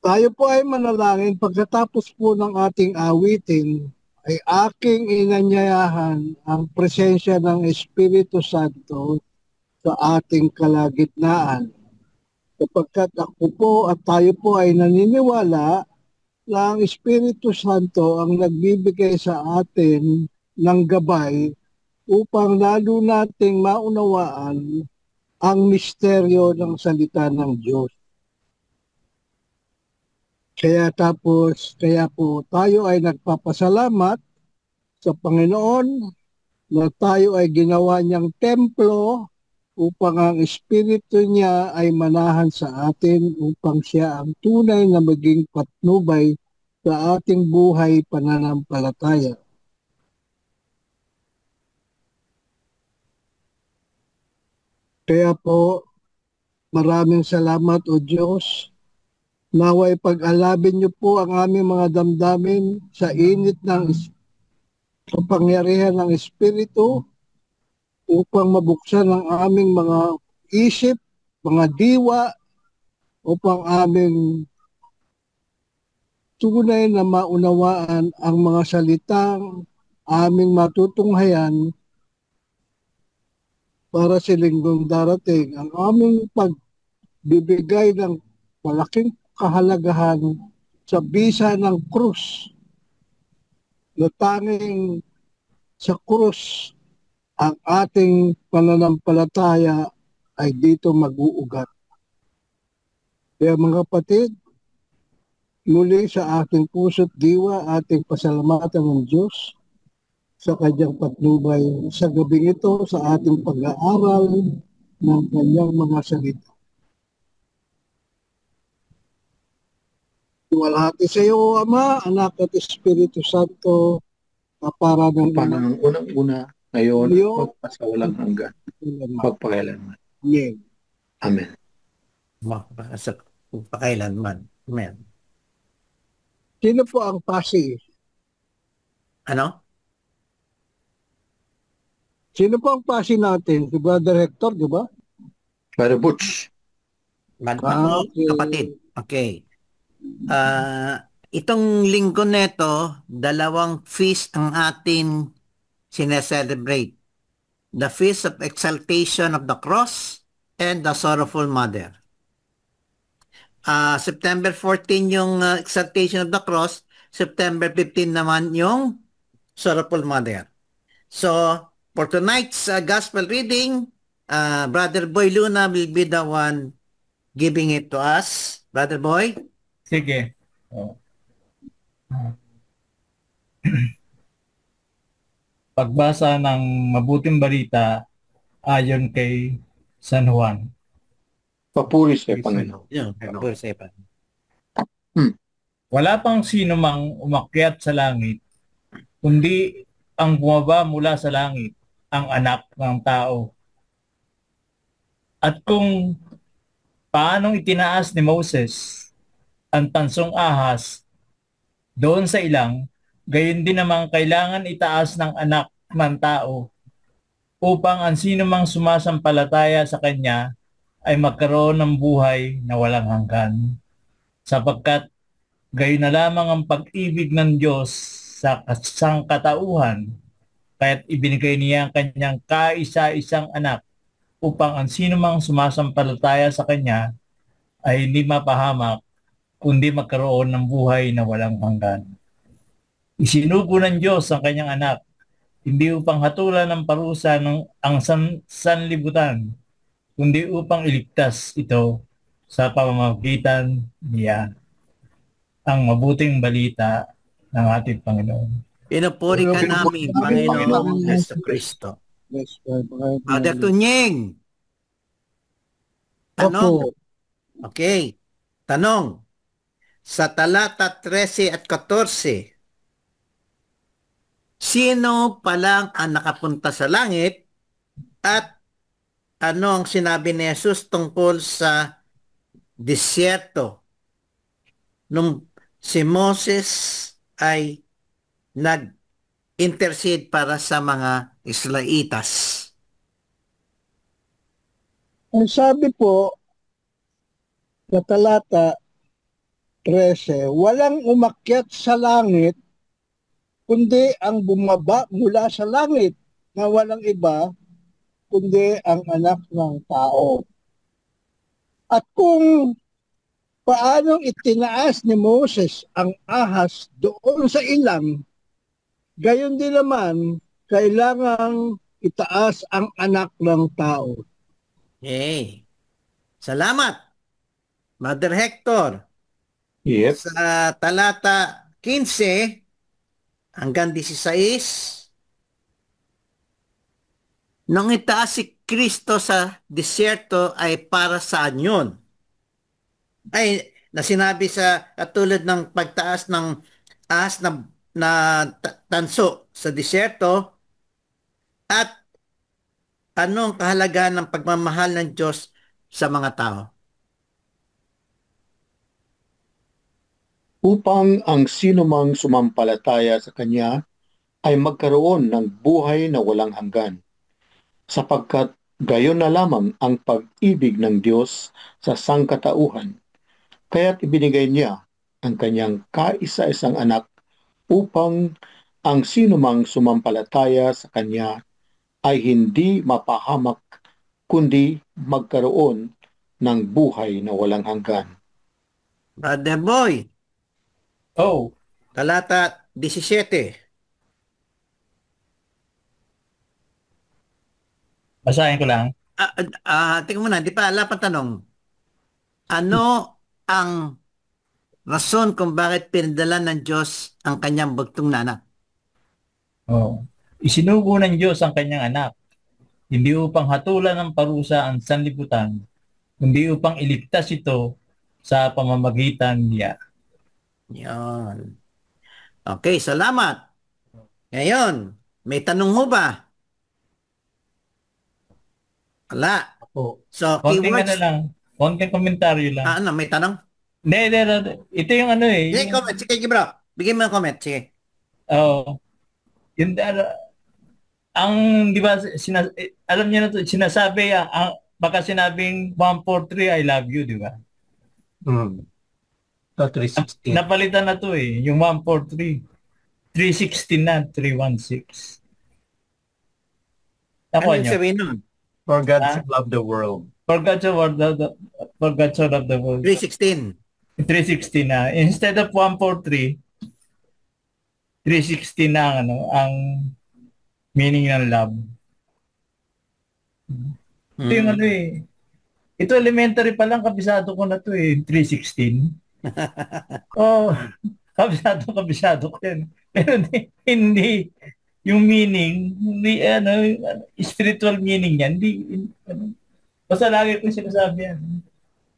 Tayo po ay manalangin pagkatapos po ng ating awitin ay aking inanyayahan ang presensya ng Espiritu Santo sa ating kalagitnaan. Sapagkat ako po at tayo po ay naniniwala na ang Espiritu Santo ang nagbibigay sa atin ng gabay upang lalo nating maunawaan ang misteryo ng salita ng Diyos. Kaya po tayo ay nagpapasalamat sa Panginoon na tayo ay ginawa niyang templo upang ang Espiritu niya ay manahan sa atin upang siya ang tunay na maging patnubay sa ating buhay pananampalataya. Kaya po, maraming salamat o Diyos. Naway pag-alabin niyo po ang aming mga damdamin sa init ng kapangyarihan ng Espiritu upang mabuksan ang aming mga isip, mga diwa, upang aming tunay na maunawaan ang mga salitang aming matutunghayan para sa linggong darating. Ang aming pagbibigay ng malaking kahalagahan sa bisa ng krus na tanging sa krus ang ating pananampalataya ay dito mag-uugat. Kaya mga kapatid, muli sa ating puso't diwa, ating pasalamatan ng Diyos sa kanyang patnubay sa gabing ito sa ating pag-aaral ng kanyang mga salita. Walhati sa iyo, Ama, Anak at Espiritu Santo, para ng unang-una, ngayon, magpasawalang hanggan, magpakailanman. Amen. Magpakailanman. Amen. Sino po ang pasi? Ano? Sino po ang pasi natin? Si Brother Hector, di ba? Brother Butch. Kapatid. Okay. Itong linggo neto, dalawang feast ang atin sineselebrate. The Feast of Exaltation of the Cross and the Sorrowful Mother. September 14 yung Exaltation of the Cross, September 15 naman yung Sorrowful Mother. So, for tonight's gospel reading, Brother Boy Luna will be the one giving it to us. Brother Boy? Sige. Pagbasa ng mabuting balita ayon kay San Juan. Papuri sa Panginoon. Papuri sa Panginoon. Wala pang sino mang umakyat sa langit, kundi ang bumaba mula sa langit, ang anak ng tao. At kung paanong itinaas ni Moses ang tansong ahas doon sa ilang, gayon din namang kailangan itaas ng anak ng tao upang ang sino mang sumasampalataya sa kanya ay magkaroon ng buhay na walang hanggan. Sapagkat gayon na lamang ang pag-ibig ng Diyos sa sangkatauhan, kaya't ibinigay niya ang kanyang kaisa-isang anak upang ang sino mang sumasampalataya sa kanya ay hindi mapahamak, kundi magkaroon ng buhay na walang hanggan. Isinugo ng Diyos ang kanyang anak, hindi upang hatulan ng parusa ang sanlibutan, kundi upang iligtas ito sa pamamagitan niya. Ang mabuting balita ng ating Panginoon. Pinupuri ka namin, Panginoong Jesucristo. Father Tunying. Tanong. Okay. Tanong. Sa talata 13 at 14, sino palang ang nakapunta sa langit at ano ang sinabi ni Jesus tungkol sa disyerto nung si Moses ay nag-intercede para sa mga Israelitas? Ang sabi po sa talata 13, walang umakyat sa langit, kundi ang bumaba mula sa langit na walang iba, kundi ang anak ng tao. At kung paanong itinaas ni Moses ang ahas doon sa ilang, gayon din naman, kailangang itaas ang anak ng tao. Hey. Salamat, Mother Hector. Yep. Sa talata 15 hanggang 16, nung itaas si Kristo sa disyerto ay para saan yun? Ay, na sinabi sa katulad ng pagtaas ng ahas na tanso sa disyerto, at anong kahalagaan ng pagmamahal ng Diyos sa mga tao? Upang ang sinumang sumampalataya sa Kanya ay magkaroon ng buhay na walang hanggan, sapagkat gayon na lamang ang pag-ibig ng Diyos sa sangkatauhan, kaya't ibinigay niya ang Kanyang kaisa-isang anak upang ang sinumang sumampalataya sa Kanya ay hindi mapahamak, kundi magkaroon ng buhay na walang hanggan. Brother Boy, Oh, talata 17. basahin ko lang. Tingnan mo na, di pa, wala pang tanong. Ano ang rason kung bakit pinadala ng Diyos ang kanyang bugtong na anak? Oh. Isinugo ng Diyos ang kanyang anak, hindi upang hatulan ng parusa ang sanlibutan, kundi upang iligtas ito sa pamamagitan niya. Yan. Okay, salamat. Ngayon, may tanong mo ba? Wala. Ako. So, Konting keywords. konting komentaryo lang. Ano, may tanong? Hindi. Ito yung ano eh. Sige, comment. Sige, bro. Bigyan mo ng comment. Sige. Oh, yung ang di ba alam niyo na to, sinasabi baka sinabing 143 I love you, di ba? So, 316. Napalitan na to eh, yung 143. 316 na, 316. Ano Nakuha yung niyo? sabihin nun? For God Ah? so loved the world. For God so loved the world. 316. 316 na. Instead of 143, 316 na ang meaning ng love. Ito yung ano eh. Ito elementary pa lang, kabisado ko na to eh, 316. Oh, kabisado ko yan. Pero hindi yung meaning, hindi spiritual meaning yan, hindi, basta lagi ko sinasabi yan.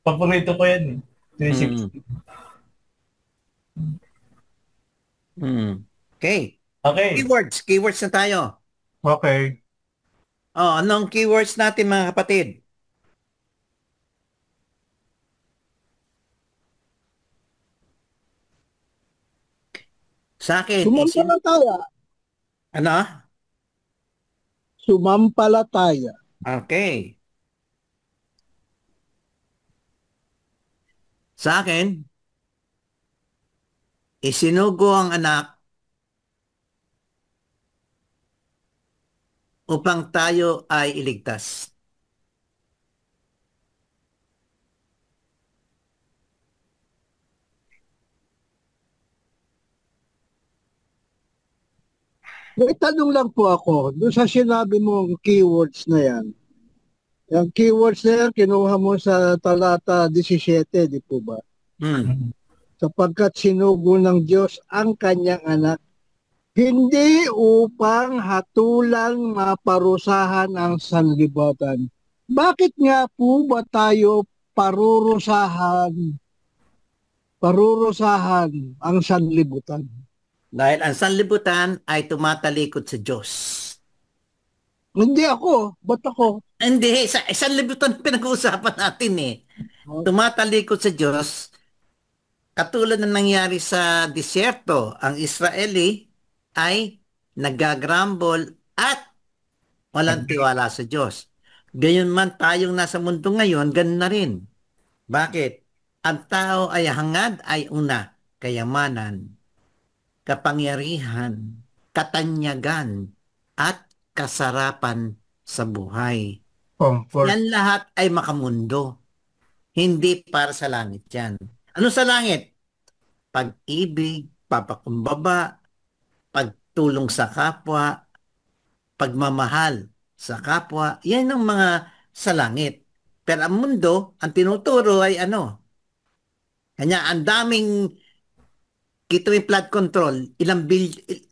Paborito ko yan eh, 316. Okay. Okay. Keywords na tayo. Okay. Oh, anong keywords natin mga kapatid? Sa akin, Sumampalataya. ano? Sumampalataya. Okay. Sa akin, isinugo ang anak upang tayo ay iligtas. May tanong lang po ako, doon sa sinabi mong keywords na yan. Yung keywords na yan, kinuha mo sa talata 17, di po ba? Sapagkat sinugo ng Diyos ang kanyang anak, hindi upang hatulan maparusahan ang sanlibutan. Bakit nga po ba tayo parurusahan ang sanlibutan? Dahil ang sanlibutan ay tumatalikod sa Diyos. Hindi ako. Ba't ako? Hindi, sa sanlibutan pinag-uusapan natin eh. Tumatalikod sa Diyos. Katulad ng nangyari sa disyerto, ang Israeli ay nagagrumble at walang tiwala sa Diyos. Gayon man tayong nasa mundo ngayon, ganun na rin. Bakit? Ang tao ay hangad ay una, kayamanan, kapangyarihan, katanyagan, at kasarapan sa buhay. Comfort. Yan lahat ay makamundo. Hindi para sa langit yan. Ano sa langit? Pag-ibig, papakumbaba, pagtulong sa kapwa, pagmamahal sa kapwa. Yan ang mga sa langit. Pero ang mundo, ang tinuturo ay ano? Kanya, ang daming kita yung flood control,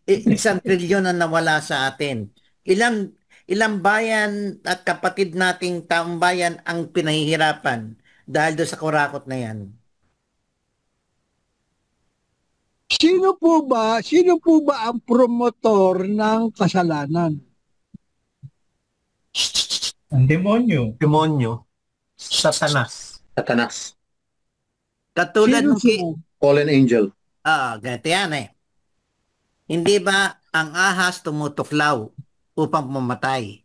isang trilyon na nawala sa atin. Ilang bayan at kapatid nating taong bayan ang pinahihirapan dahil doon sa kurakot na yan. Sino po ba ang promotor ng kasalanan? Ang demonyo. Demonyo. Satanas. Satanas. Katulad Sino ng siya? Fallen angel. ganito yan eh. Hindi ba ang ahas tumutuklaw upang mamatay?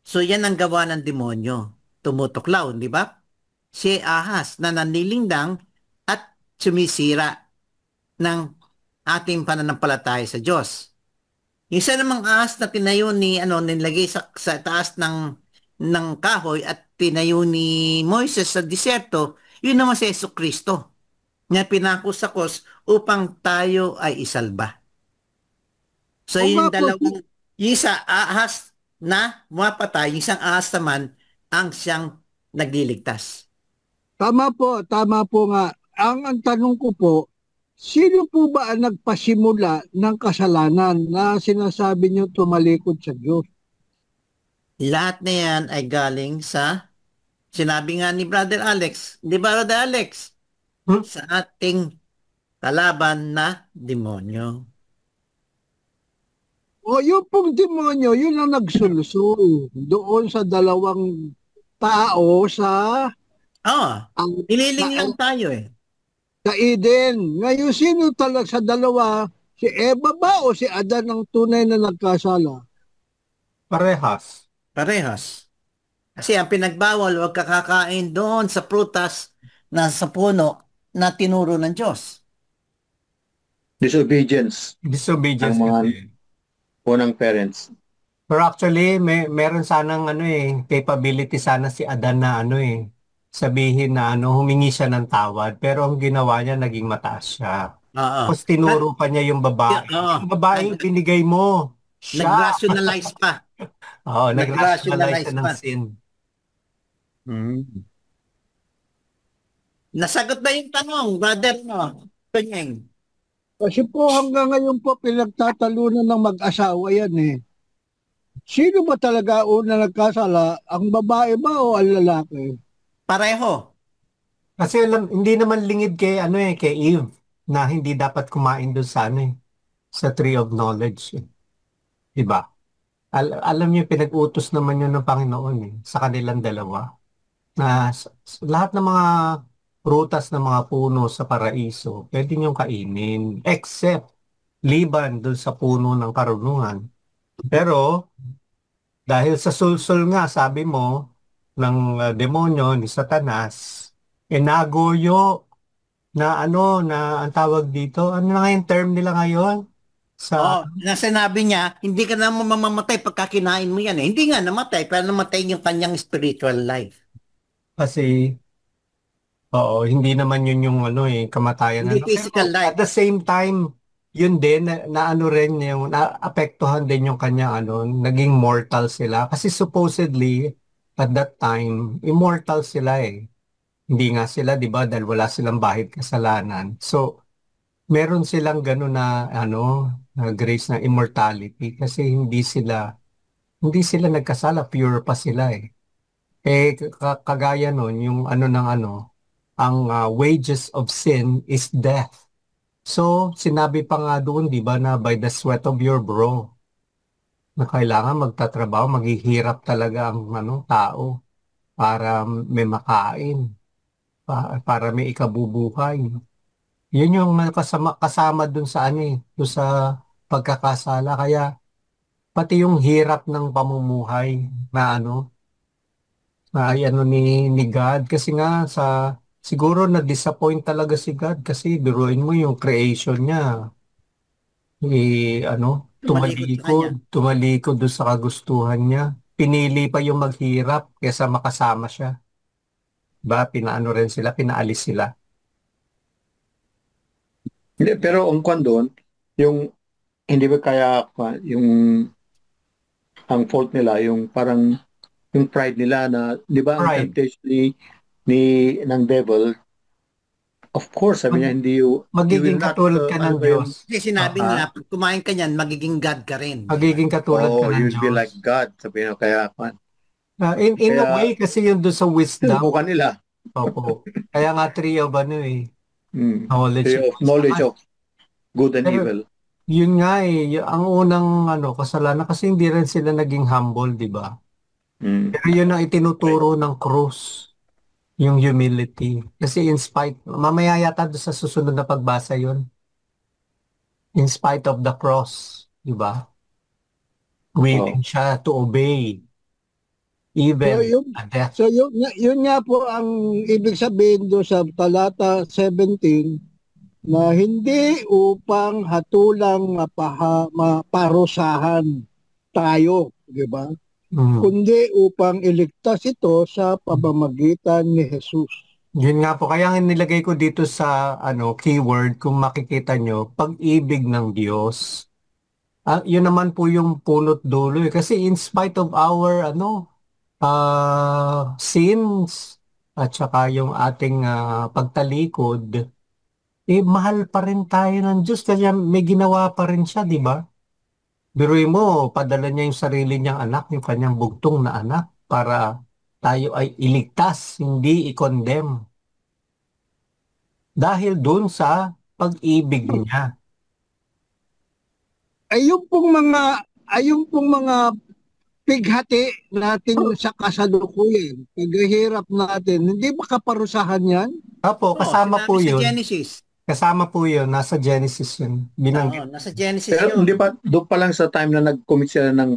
So yan ang gawa ng demonyo. Tumutuklaw, di ba? Si ahas na nanlilingdang at sumisira ng ating pananampalataya sa Diyos. Yung isa namang ahas na tinayo nilagay sa taas ng kahoy at tinayo ni Moises sa disyerto, yun naman si Jesucristo na pinako sa cross upang tayo ay isalba. So O yung nga po, dalawang, yung isa ahas na mapatay, yung isang ahas naman ang siyang nagliligtas. tama po nga. Ang tanong ko po, sino po ba ang nagpasimula ng kasalanan na sinasabi niyo tumalikod sa Diyos? Lahat na yan ay galing sa, sinabi nga ni Brother Alex, di ba Brother Alex? Sa ating kalaban na demonyo. O yung pong demonyo, yun ang nagsulsul doon sa dalawang tao sa ang, Nililing sa, lang tayo eh. sa Eden. Ngayon, sino talaga sa dalawa? Si Eva ba o si Adan ang tunay na nagkasala? Parehas. Parehas. Kasi ang pinagbawal, huwag kakakain doon sa prutas na sa puno na tinuro ng Diyos. Disobedience Disobedience Ang mga- kasi. unang parents. Pero actually, meron sanang capability sana si Adan na sabihin na humingi siya ng tawad. Pero ang ginawa niya, naging mataas siya. Oo. Tapos tinuro pa niya yung babae. Oo. Yung babae yung binigay mo. Siya. Nag-rationalize pa. Oo, Nag-rationalize nag-rationalize siya ng pa. sin. Nasagot ba yung tanong, brother mo? Tunyeng. Kasi po hanggang ngayon po pinagtatalunan ng mag-asawa yan eh. Sino ba talaga una nagkasala? Ang babae ba o ang lalaki? Pareho. Kasi hindi naman lingid kay Eve na hindi dapat kumain doon sa tree of knowledge. Diba? Alam niyo, pinag-utos naman yun ng Panginoon sa kanilang dalawa. Na lahat ng mga prutas ng mga puno sa paraiso, pwede niyong kainin. Except, liban doon sa puno ng karunungan. Pero, dahil sa sulsul nga, sabi mo, ng demonyo, ni Satanas, nagoyo na na ang tawag dito, ano na nga yung term nila ngayon? Na sinabi niya, hindi ka naman mamamatay pagka kinain mo yan eh. Hindi nga namatay, pero namatay yung kanyang spiritual life. Kasi, oo, hindi naman yun yung kamatayan. Hindi physical Pero life. at the same time, yun din, rin yung, naapektuhan din yung kanya, naging mortal sila. Kasi supposedly, at that time, immortal sila eh. Hindi nga sila, di ba, dahil wala silang bahid kasalanan. So, meron silang gano'n na grace na immortality kasi hindi sila nagkasala, pure pa sila eh. Kagaya nun, yung ang wages of sin is death. So, sinabi pa nga doon, di ba, na by the sweat of your brow, na kailangan magtatrabaho, maghihirap talaga ang tao para may makain, para may ikabubuhay. Yun yung kasama dun sa dun sa pagkakasala. Kaya pati yung hirap ng pamumuhay na ni God. Kasi nga siguro na-disappoint talaga si God kasi biruin mo yung creation niya. Tumalikod sa kanya. Tumalikod doon sa kagustuhan niya. Pinili pa yung maghirap kaysa makasama siya. Ba, pinaano rin sila, pinaalis sila. Hindi, pero ang kwan doon, yung hindi ba kaya yung ang fault nila, yung parang yung pride nila na, di ba, ang Pride. temptation ni ng devil, of course, sabi niya, Mag- hindi you will Magiging not, katulad ka ano ng ba yung, Diyos. Kasi sinabi ah, niya, pag kumain ka niyan, magiging God ka rin. Di ba? Magiging katulad ka oh, ng you'll be Diyos. like God, sabi niya, kaya, In a way, kaya, kasi yun doon sa wisdom. sinubukan nila. Opo. Kaya nga tree of knowledge Tree and of wisdom. knowledge of good and Pero evil. yun nga ang unang kasalanan kasi hindi rin sila naging humble, di ba? Mm. Pero yun ang itinuturo ng cross, yung humility. Kasi mamaya yata doon sa susunod na pagbasa yun, in spite of the cross, di ba? Oh. Willing siya to obey, So even yun, a death. so yun nga po ang ibig sabihin do sa talata 17 na hindi upang hatulang maparusahan tayo, di ba? Mm. Kundi upang iligtas ito sa pamamagitan ni Jesus. Yun nga po, kaya nilagay ko dito sa keyword, kung makikita nyo, pag-ibig ng Diyos. Yun naman po yung punot dulo kasi in spite of our sins at saka yung ating pagtalikod, mahal pa rin tayo ng Diyos kasi may ginawa pa rin siya, di ba? Biruin mo, padala niya yung sarili niyang anak, yung kanyang bugtong na anak para tayo ay iligtas, hindi i-condemn. Dahil dun sa pag-ibig niya. Ayun pong mga pighati natin sa kasalukuyan, paghihirap natin, hindi ba kaparusahan yan? Apo, Oo, kasama sinabi po sa yun. Genesis. Kasama po yun. Nasa Genesis yun. Oo, Binanggit. nasa Genesis Pero yun. hindi pa, doon pa lang sa time na nag-commit sila ng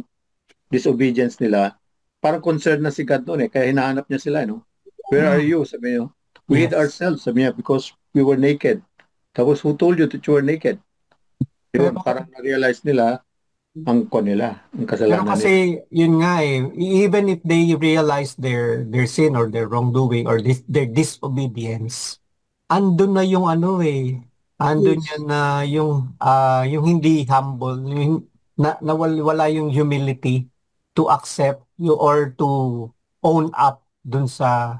disobedience nila, parang concerned na si God noon kaya hinahanap niya sila, no? Where are you? Sabi niya, we hid Yes. ourselves, sabi niya, because we were naked. Tapos, who told you that you were naked? Yun, Pero, parang na-realize nila ang pero kasalanan nila. kasi yun nga even if they realize their sin or their wrongdoing or their disobedience, andun na yung andun Yes. yan na yung hindi humble, yung wala yung humility to accept you or to own up dun sa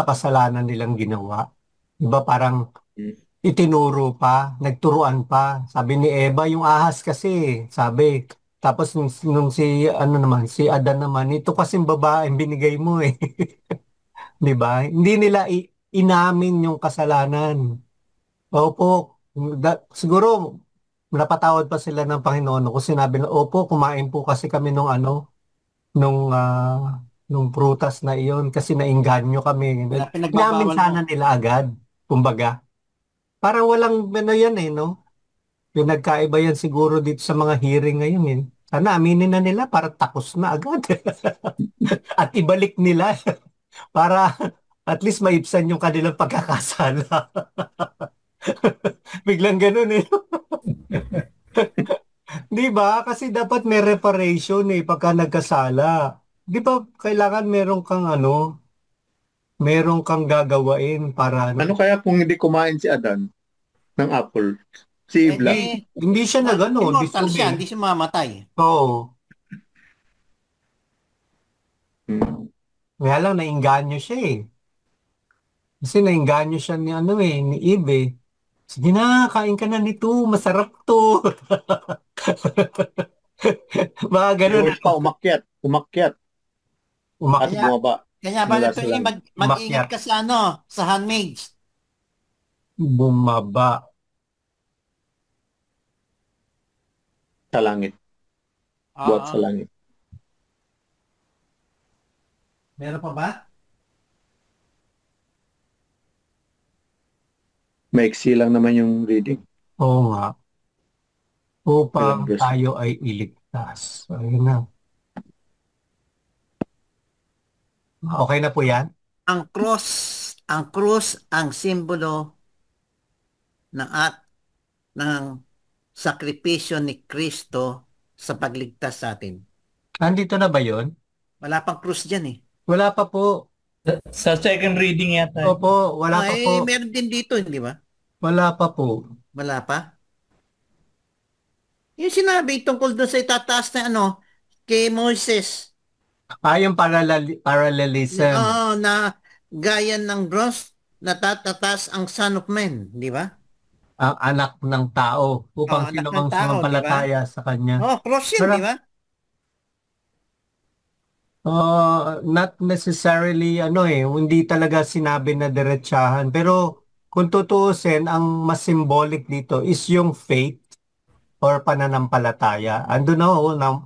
kasalanan nilang ginawa. Diba parang Mm. itinuro pa, nagturuan pa. Sabi ni Eva, yung ahas kasi, sabi. Tapos nung si Adan naman, ito kasing babaeng binigay mo eh. 'Di ba? Hindi nila inamin yung kasalanan. Opo, siguro napatawad pa sila ng Panginoon kung sinabi na, opo, kumain po kasi kami nung prutas na iyon kasi nainganyo kami. Kaya Inamin pinagbabawal mo. sana nila agad, kumbaga. Parang walang yan no? Yung nagkaiba yan siguro dito sa mga hearing ngayon Sana aminin na nila para takos na agad. At ibalik nila para at least maibsan yung kanilang pagkakasala. Biglang ganun Di ba? Kasi dapat may reparation pagka nagkasala. Di ba kailangan meron kang gagawain para Ano kaya kung hindi kumain si Adan ng apple? Si Eh Ibla? di, hindi siya immortal siya, disobey. hindi siya mamatay. Oo. Hmm. Kaya lang nainganyo siya Kasi nainganyo siya ni Eve Sige na, kain ka na nito. Masarap to. Mga Yung ganun. words pa, umakyat. Umakyat. At Umakyat. Kaya, bumaba kaya ba mula nito sa langit. mag-ingat Umakyat. ka sa sa handmaids. Bumaba. Sa langit. Buhat sa Oo. langit. Meron pa ba? Maiksi lang naman yung reading. Oo nga. Ilang Upang verse. tayo ay iligtas. So, yun na. Okay na po yan? Ang cross ang krus ang simbolo ng sakripisyo ni Kristo sa pagligtas sa atin. Nandito na ba yun? Wala pang krus dyan eh. Wala pa po. Sa second reading yata. Opo, wala pa po. Meron din dito, hindi ba? Wala pa po. Wala pa? Yung sinabi tungkol doon sa itataas na kay Moses. Yung parallelism. Oo, na gaya ng bronze, natataas ang Son of Man, di ba? Ang anak ng tao upang anak sino ng mang tao, sumampalataya sa kanya. Cross yun, Pero- di ba? Not necessarily hindi talaga sinabi na diretsahan. Pero kung tutuusin, ang mas symbolic dito is yung faith or pananampalataya. Ando na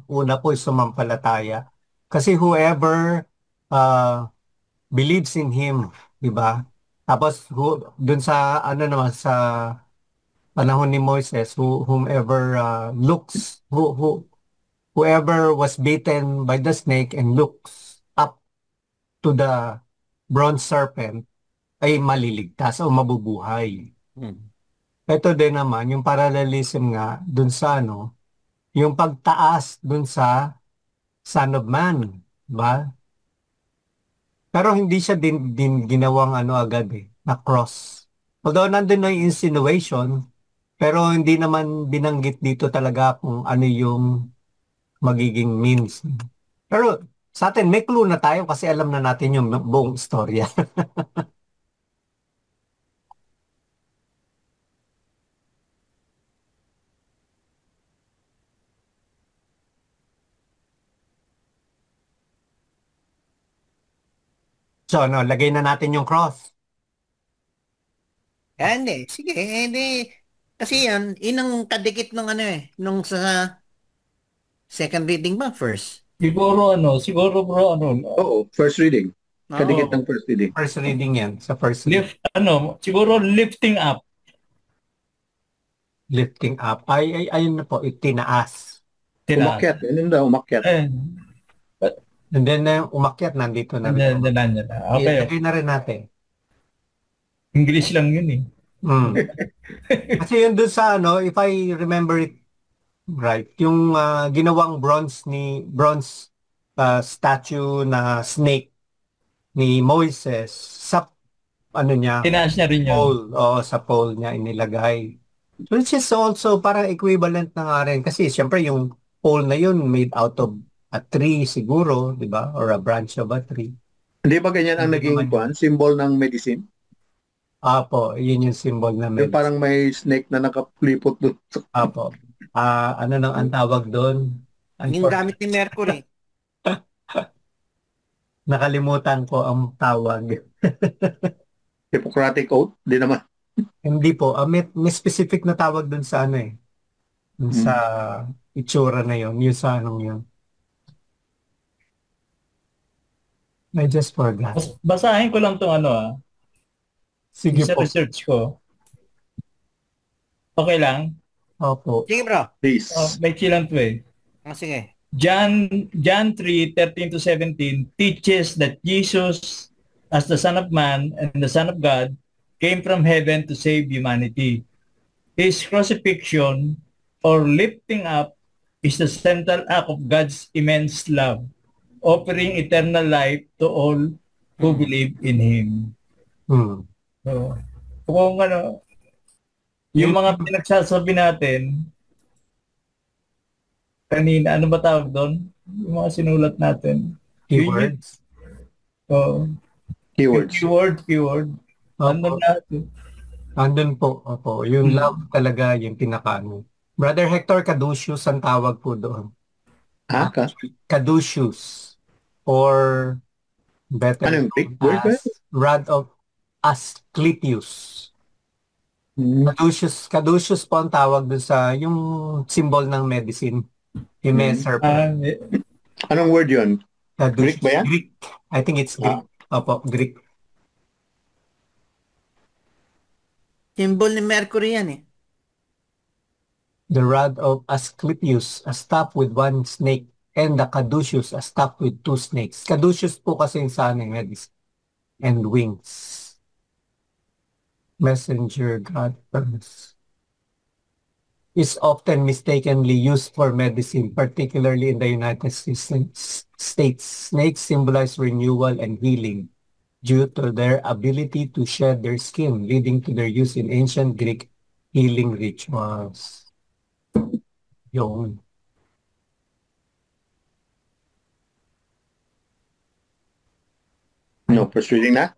una po is sumampalataya. Kasi whoever believes in Him, di ba? Tapos dun sa naman sa panahon ni Moises, whomever looks, whoever was bitten by the snake and looks up to the bronze serpent ay maliligtas o mabubuhay. Ito din naman, yung parallelism nga dun sa yung pagtaas dun sa Son of Man, ba? Pero hindi siya din ginawang agad na cross. Although nandun na yung insinuation, pero hindi naman binanggit dito talaga kung ano yung magiging means. Pero sa atin, may clue na tayo kasi alam na natin yung buong istorya. So, lagay na natin yung cross. Hindi. Sige, hindi. Kasi inang kadikit nung nung sa second reading ba first? Siguro bro, Oo, first reading. Kadikit Oo. ng first reading. First reading yan. Sa first reading. Siguro lifting up. Lifting up. Ayun na po, itinaas. Umakyat. Ano daw, umakyat. And then, umakyat, nandito na rin. Okay. Ilagay na rin natin. English lang yun eh. Kasi yun dun sa if I remember it right, yung ginawang bronze statue na snake ni Moises sa niya, Tinaas niya rin yun. pole, sa pole niya inilagay. So which is also parang equivalent na nga rin kasi siyempre yung pole na yun made out of a tree siguro, di ba? Or a branch of a tree. Hindi ba ganyan ang Hindi naging naman. symbol ng medicine? Apo, yun yung symbol na Yung parang may snake na nakaplipot doon. Apo. Ano nang ang tawag doon? Yung gamit ni Mercury. Nakalimutan ko ang tawag. Hippocratic Oath? Di naman. Hindi po. May specific na tawag doon sa dun sa itsura na yun. Yung sa yun. I just forgot. Basahin ko lang tong Sige sa po. research ko. Okay lang? Opo. Sige bro. Please. May chilang to eh. Sige. John 3:13-17 teaches that Jesus, as the Son of Man and the Son of God, came from heaven to save humanity. His crucifixion or lifting up is the central act of God's immense love, offering eternal life to all who believe in Him. So, kung yung mga pinagsasabi natin, kanina, ano ba tawag doon? Yung mga sinulat natin. Keywords. Keywords. Keyword. Ano natin? Andun po. Opo. Yung love talaga yung pinakaano. Brother Hector Caduceus ang tawag po doon. Caduceus. Or better Ano yung Greek word ba? Rod of Asclepius. Caduceus po ang tawag doon sa yung symbol ng medicine. Yung may serpent. Anong word yun? Caduceus. Greek ba yan? Greek. I think it's Greek. Opo, Greek. Symbol ni Mercury yan eh. The rod of Asclepius, a staff with one snake, and the caduceus, a staff with two snakes. Caduceus po kasi yung sa medicine. And wings. messenger God is often mistakenly used for medicine, particularly in the United States. Snakes symbolize renewal and healing due to their ability to shed their skin, leading to their use in ancient Greek healing rituals. Yun. No, first reading na?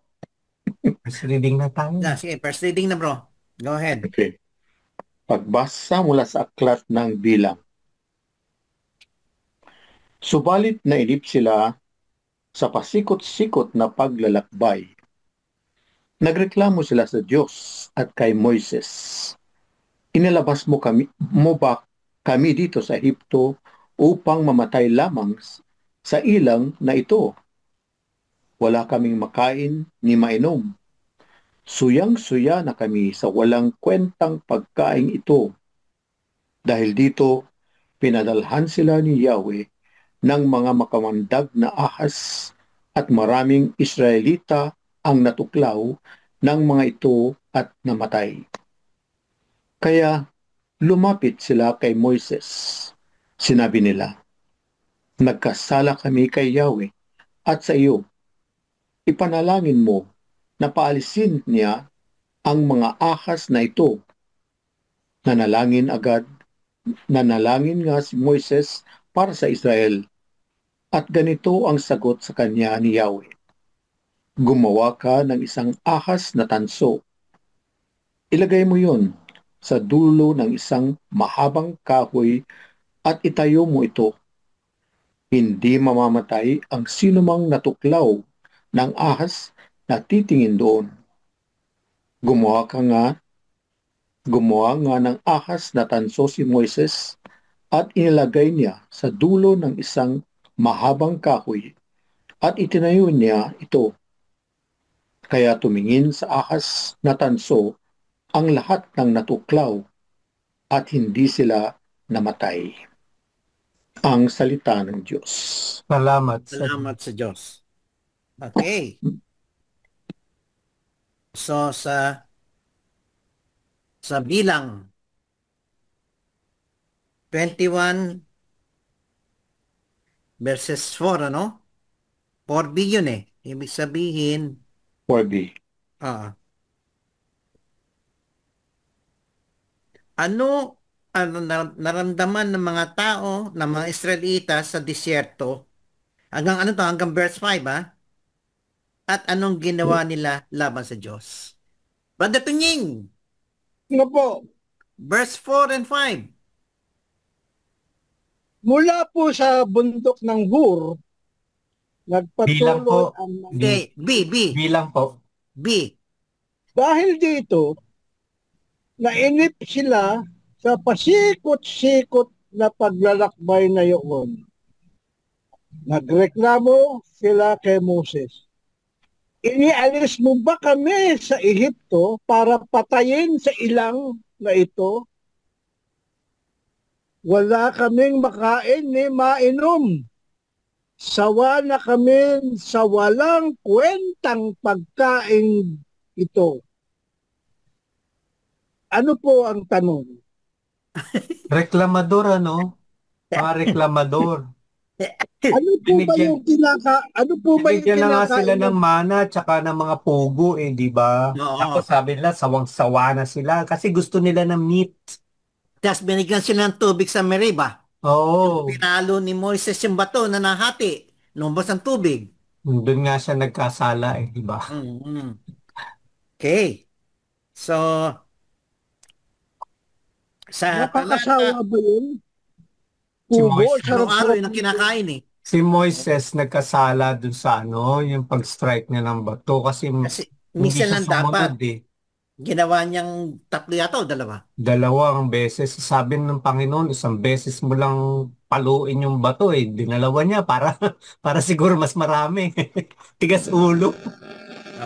First reading na tayo. Sige, first reading na bro. Go ahead. Okay. Pagbasa mula sa aklat ng Bilang. Subalit nainip sila sa pasikot-sikot na paglalakbay. Nagreklamo sila sa Diyos at kay Moises. Inilabas mo ba kami dito sa Ehipto upang mamatay lamang sa ilang na ito? Wala kaming makain ni mainom. Suyang-suya na kami sa walang kwentang pagkain ito. Dahil dito, pinadalhan sila ni Yahweh ng mga makamandag na ahas at maraming Israelita ang natuklaw ng mga ito at namatay. Kaya lumapit sila kay Moises. Sinabi nila, nagkasala kami kay Yahweh at sa iyo. Ipanalangin mo na paalisin niya ang mga ahas na ito. Nanalangin nga si Moises para sa Israel. At ganito ang sagot sa kanya ni Yahweh. Gumawa ka ng isang ahas na tanso. Ilagay mo yun sa dulo ng isang mahabang kahoy at itayo mo ito. Hindi mamamatay ang sinumang natuklaw ng ahas na titingin doon. Gumawa nga ng ahas na tanso si Moises at inilagay niya sa dulo ng isang mahabang kahoy at itinayo niya ito. Kaya tumingin sa ahas na tanso ang lahat ng natuklaw at hindi sila namatay. Ang salita ng Diyos. Salamat sa Diyos. Okay. So sa Bilang 21 verses 4, ano? 4b yun eh. Ibig sabihin, 4b. Ano naramdaman ng mga tao, ng mga Israelita sa disyerto? Hanggang verse 5, ha? At anong ginawa nila laban sa Diyos? Brother Tunying, Ano po? verse 4 and 5. Mula po sa bundok ng Hur, Bilang nagpatuloy po. ang Hindi, B. Bilang po. B. dahil dito, nainip sila sa pasikot-sikot na paglalakbay na yun. Nagreklamo sila kay Moses. Inialis mo ba kami sa Ehipto para patayin sa ilang na ito? Wala kaming makain ni mainom. Sawa na kami sa walang kwentang pagkain ito. Ano po ang tanong? Reklamador, ano? Mga reklamador. Ano po ba yung Binigyan na nga sila kinakain? ng mana tsaka ng mga pugo di ba? Oo. Tapos sabi nila, sawang-sawa na sila kasi gusto nila ng meat. Tapos binigyan sila ng tubig sa Meriba. Oo. Pinalo ni Moises yung bato na nahati. Lumabas ang tubig. Doon nga siya nagkasala di ba? Okay. So, sa Nakakasawa ba yun? Si Pugo, Moises. araw-araw yun ang kinakain eh. Si Moises nagkasala dun sa yung pag-strike niya ng bato kasi Kasi hindi minsan siya lang sumunod dapat. Ginawa niyang 3 yata o 2? Dalawang beses. Sabi ng Panginoon, isang beses mo lang paluin yung bato Dinalawa niya para para siguro mas marami. Tigas ulo.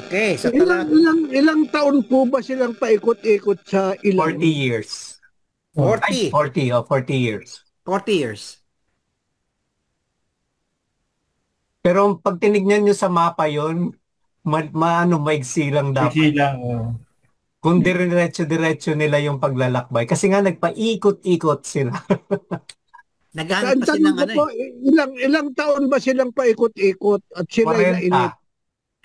Okay, sa talaga. Ilang taon po ba silang paikot-ikot sa ilang? 40 years. 40. 40 years. 40 years. Pero pag tinignan nyo sa mapa yon, maigsi lang dapat. Hindi lang. Kung diretso-diretso nila yung paglalakbay. Kasi nga nagpaikot-ikot sila. Naghahanap Ang pa siya tanong ng ko ano po, eh, ilang taon ba silang paikot-ikot at sila'y 40. nainip?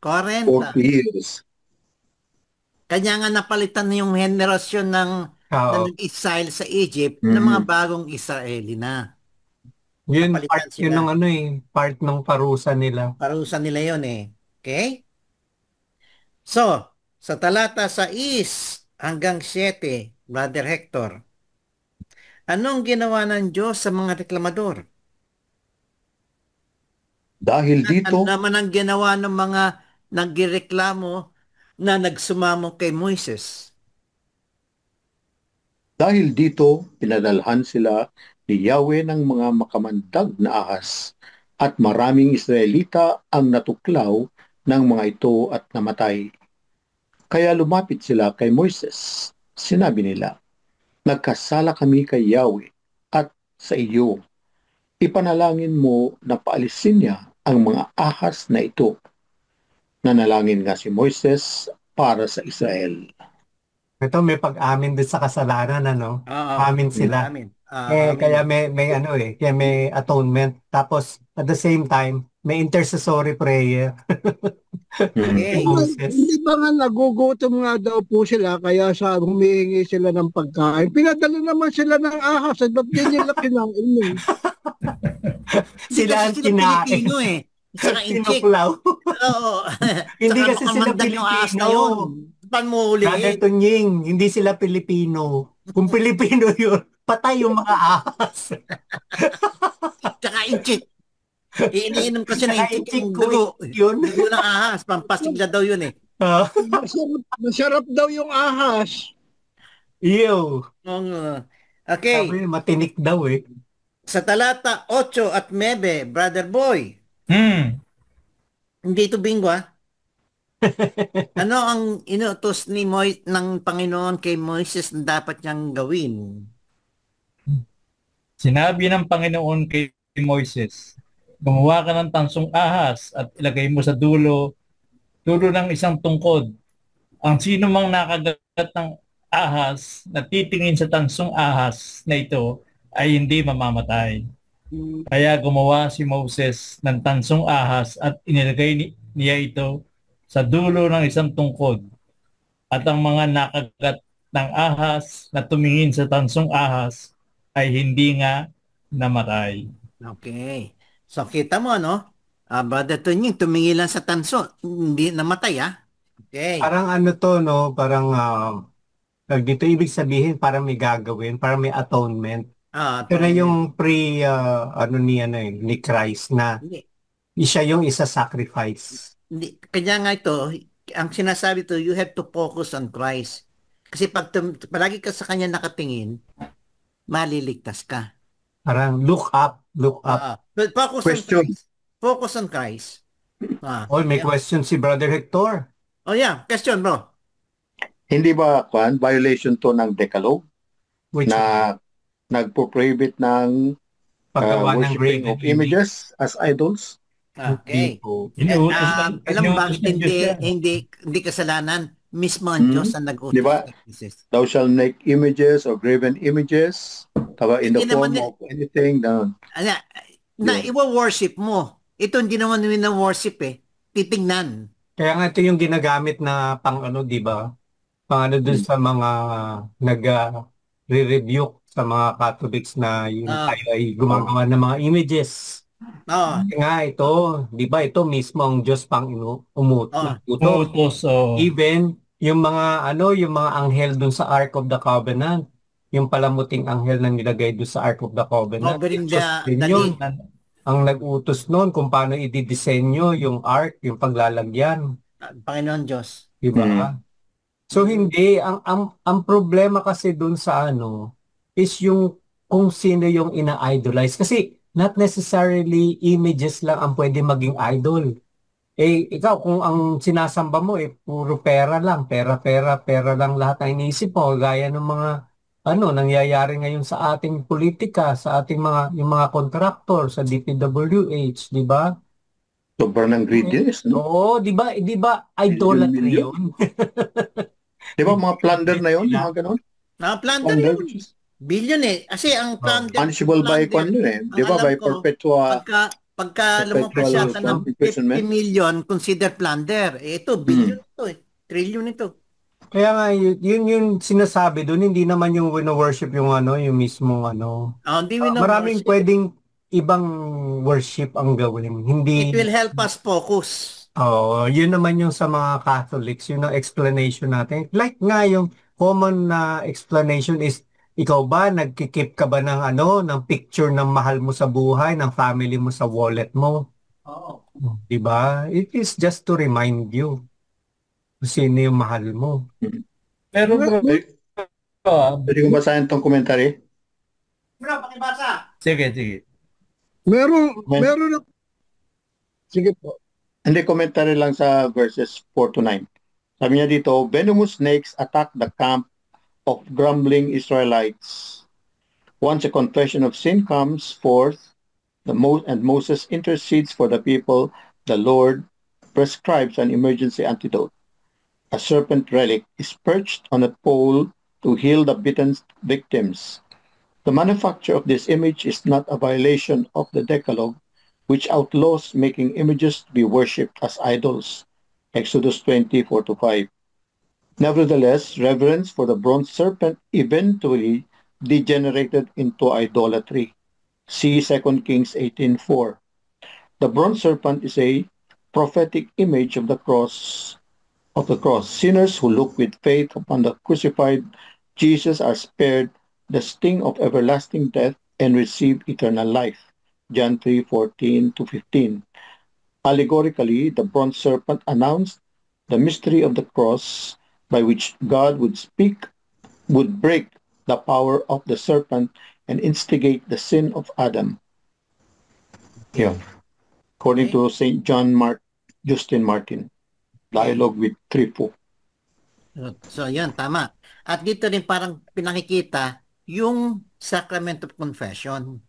40. 40 years. Kanya nga napalitan na yung henerasyon na Oo. nag-exile sa Egypt ng mga Mhm. bagong Israeli na. Yun, Napalitan part yun ng sila. ano eh. Part ng parusa nila. Parusa nila yon eh. Okay? So, sa talata 6 hanggang 7, Brother Hector, anong ginawa ng Diyos sa mga reklamador? Dahil Ano dito, naman ang ginawa ng mga nagreklamo na nagsumamo kay Moises? pinadalhan sila ni Yahweh ng mga makamandag na ahas at maraming Israelita ang natuklaw ng mga ito at namatay. Kaya lumapit sila kay Moises. Sinabi nila, nagkasala kami kay Yahweh at sa iyo. Ipanalangin mo na paalisin niya ang mga ahas na ito. Nanalangin nga si Moises para sa Israel. Ito may pag-amin din sa kasalanan, ano? Oo. Amin sila. Amin. Kaya may ano eh, kaya may atonement. Tapos at the same time, may intercessory prayer. Okay. Moses. Hindi ba nga nagugutom nga daw po sila kaya sa humihingi sila ng pagkain? Pinadala naman sila ng ahas at ba't din nila kinain? Sila ang Kasi sila kinain. Pilipino eh. Saka inchik. Sinuklaw. Oo. Hindi Saka kasi sila makamandag yung ahas na Pilipino. yun. Paano mo Brother huliin? Tunying, hindi sila Pilipino. Kung Pilipino yun, patay yung mga ahas. Saka inchik. Iniinom kasi ng Saka inchik inchik yung ko dugo. yun. Dugo ng ahas. Pampasigla daw yun eh. Ah, Masarap daw yung ahas. Ew. Okay. Sabi, matinik daw eh. Sa talata 8 at 9, Brother Boy, hindi ito bingo ah. Ano ang inutos ng Panginoon kay Moises na dapat niyang gawin? Sinabi ng Panginoon kay Moises, gumawa ka ng tansong ahas at ilagay mo sa dulo ng isang tungkod. Ang sino mang nakagat ng ahas na titingin sa tansong ahas na ito ay hindi mamamatay. Kaya gumawa si Moses ng tansong ahas at inilagay niya ito sa dulo ng isang tungkod. At ang mga nakagat ng ahas na tumingin sa tansong ahas ay hindi nga namatay. Okay. So kita mo no? Brother Tunying, tumingin lang sa tanso. Hindi namatay ah. Okay. Parang ano to, no? Parang dito ibig sabihin parang may gagawin, parang may atonement. Ito na yung ni Christ na Hindi. siya yung isa-sacrifice. Hindi. Kanya nga ito, ang sinasabi to, you have to focus on Christ. Kasi pag palagi ka sa kanya nakatingin, maliligtas ka. Parang look up. But focus Question. on Christ. Focus on Christ. Oh, may question si Brother Hector. Oh yeah, question bro. Hindi ba violation to ng Decalogue Which na nagpo-prohibit ng paggawa ng worshiping graven of images as idols? Okay. Inuutos Alam mo bakit ng Diyos yan. hindi kasalanan? Mismo ang Diyos ang nag-utos. Di ba? kay Moses. Thou shall make images or graven images in the Hindi naman form of anything. Na iwa-worship mo. Ito hindi naman wina-worship eh. Titingnan. Kaya nga ito yung ginagamit na pang ano, di ba? Pang ano dun sa mga nag-re-rebuke sa mga Catholics na yung tayo ay gumagawa ng mga images. Oo. Nga ito, di ba ito mismo ang Diyos pang umutos. Utos. Even yung yung mga anghel dun sa Ark of the Covenant, yung palamuting anghel na nilagay dun sa Ark of the Covenant. Covering Diyos din yun. Ang nag-utos noon kung paano i-disenyo yung ark, yung paglalagyan. Panginoon Diyos. Di ba? So hindi, ang problema kasi dun sa is yung kung sino yung ina-idolize. Kasi not necessarily images lang ang pwede maging idol. Ikaw, kung ang sinasamba mo puro pera lang, pera lang lahat ang iniisip mo, gaya ng mga nangyayari ngayon sa ating politika, sa ating yung mga contractor, sa DPWH, di ba? Sobrang ng greediness, no? Oo, di ba idolatry Million. yun? Di ba mga plunder na yun? Mga ganun? Plunder Plunder, yun. Billion eh. Kasi ang plunder, punishable by plunder, yun eh. Di ang ba? alam By ko, perpetual pagka lumabas siya ng 50 imprisonment. million, consider plunder. Ito, billion ito eh. Trillion ito. Kaya nga, yun yung sinasabi doon, hindi naman yung wino-worship yung yung mismong Hindi we know maraming worship. pwedeng ibang worship ang gawin. It Hindi, will help us focus. yun naman yung sa mga Catholics, yun ang explanation natin. Like nga yung common na explanation is, ikaw ba, nagkikip ka ba ng ng picture ng mahal mo sa buhay, ng family mo sa wallet mo? Oo. Diba? It is just to remind you kung sino yung mahal mo. Pero bro, Pwede kong basahin tong commentary? Bro, pakibasa. sige, sige. Meron na. Sige po. Hindi, commentary lang sa verses 4 to 9. Sabi niya dito, venomous snakes attack the camp of grumbling Israelites. Once a confession of sin comes forth, and Moses intercedes for the people, the Lord prescribes an emergency antidote. A serpent relic is perched on a pole to heal the bitten victims. The manufacture of this image is not a violation of the Decalogue, which outlaws making images to be worshipped as idols. Exodus 20:4-5. Nevertheless, reverence for the bronze serpent eventually degenerated into idolatry. See 2 Kings 18:4. The bronze serpent is a prophetic image of the cross. Sinners who look with faith upon the crucified Jesus are spared the sting of everlasting death and receive eternal life. John 3:14-15. Allegorically, the bronze serpent announced the mystery of the cross by which God would break the power of the serpent and instigate the sin of Adam. Yeah. According to St. Justin Martin. Dialogue with Trypho. So, yan, tama. At dito rin parang pinakikita yung sacrament of confession.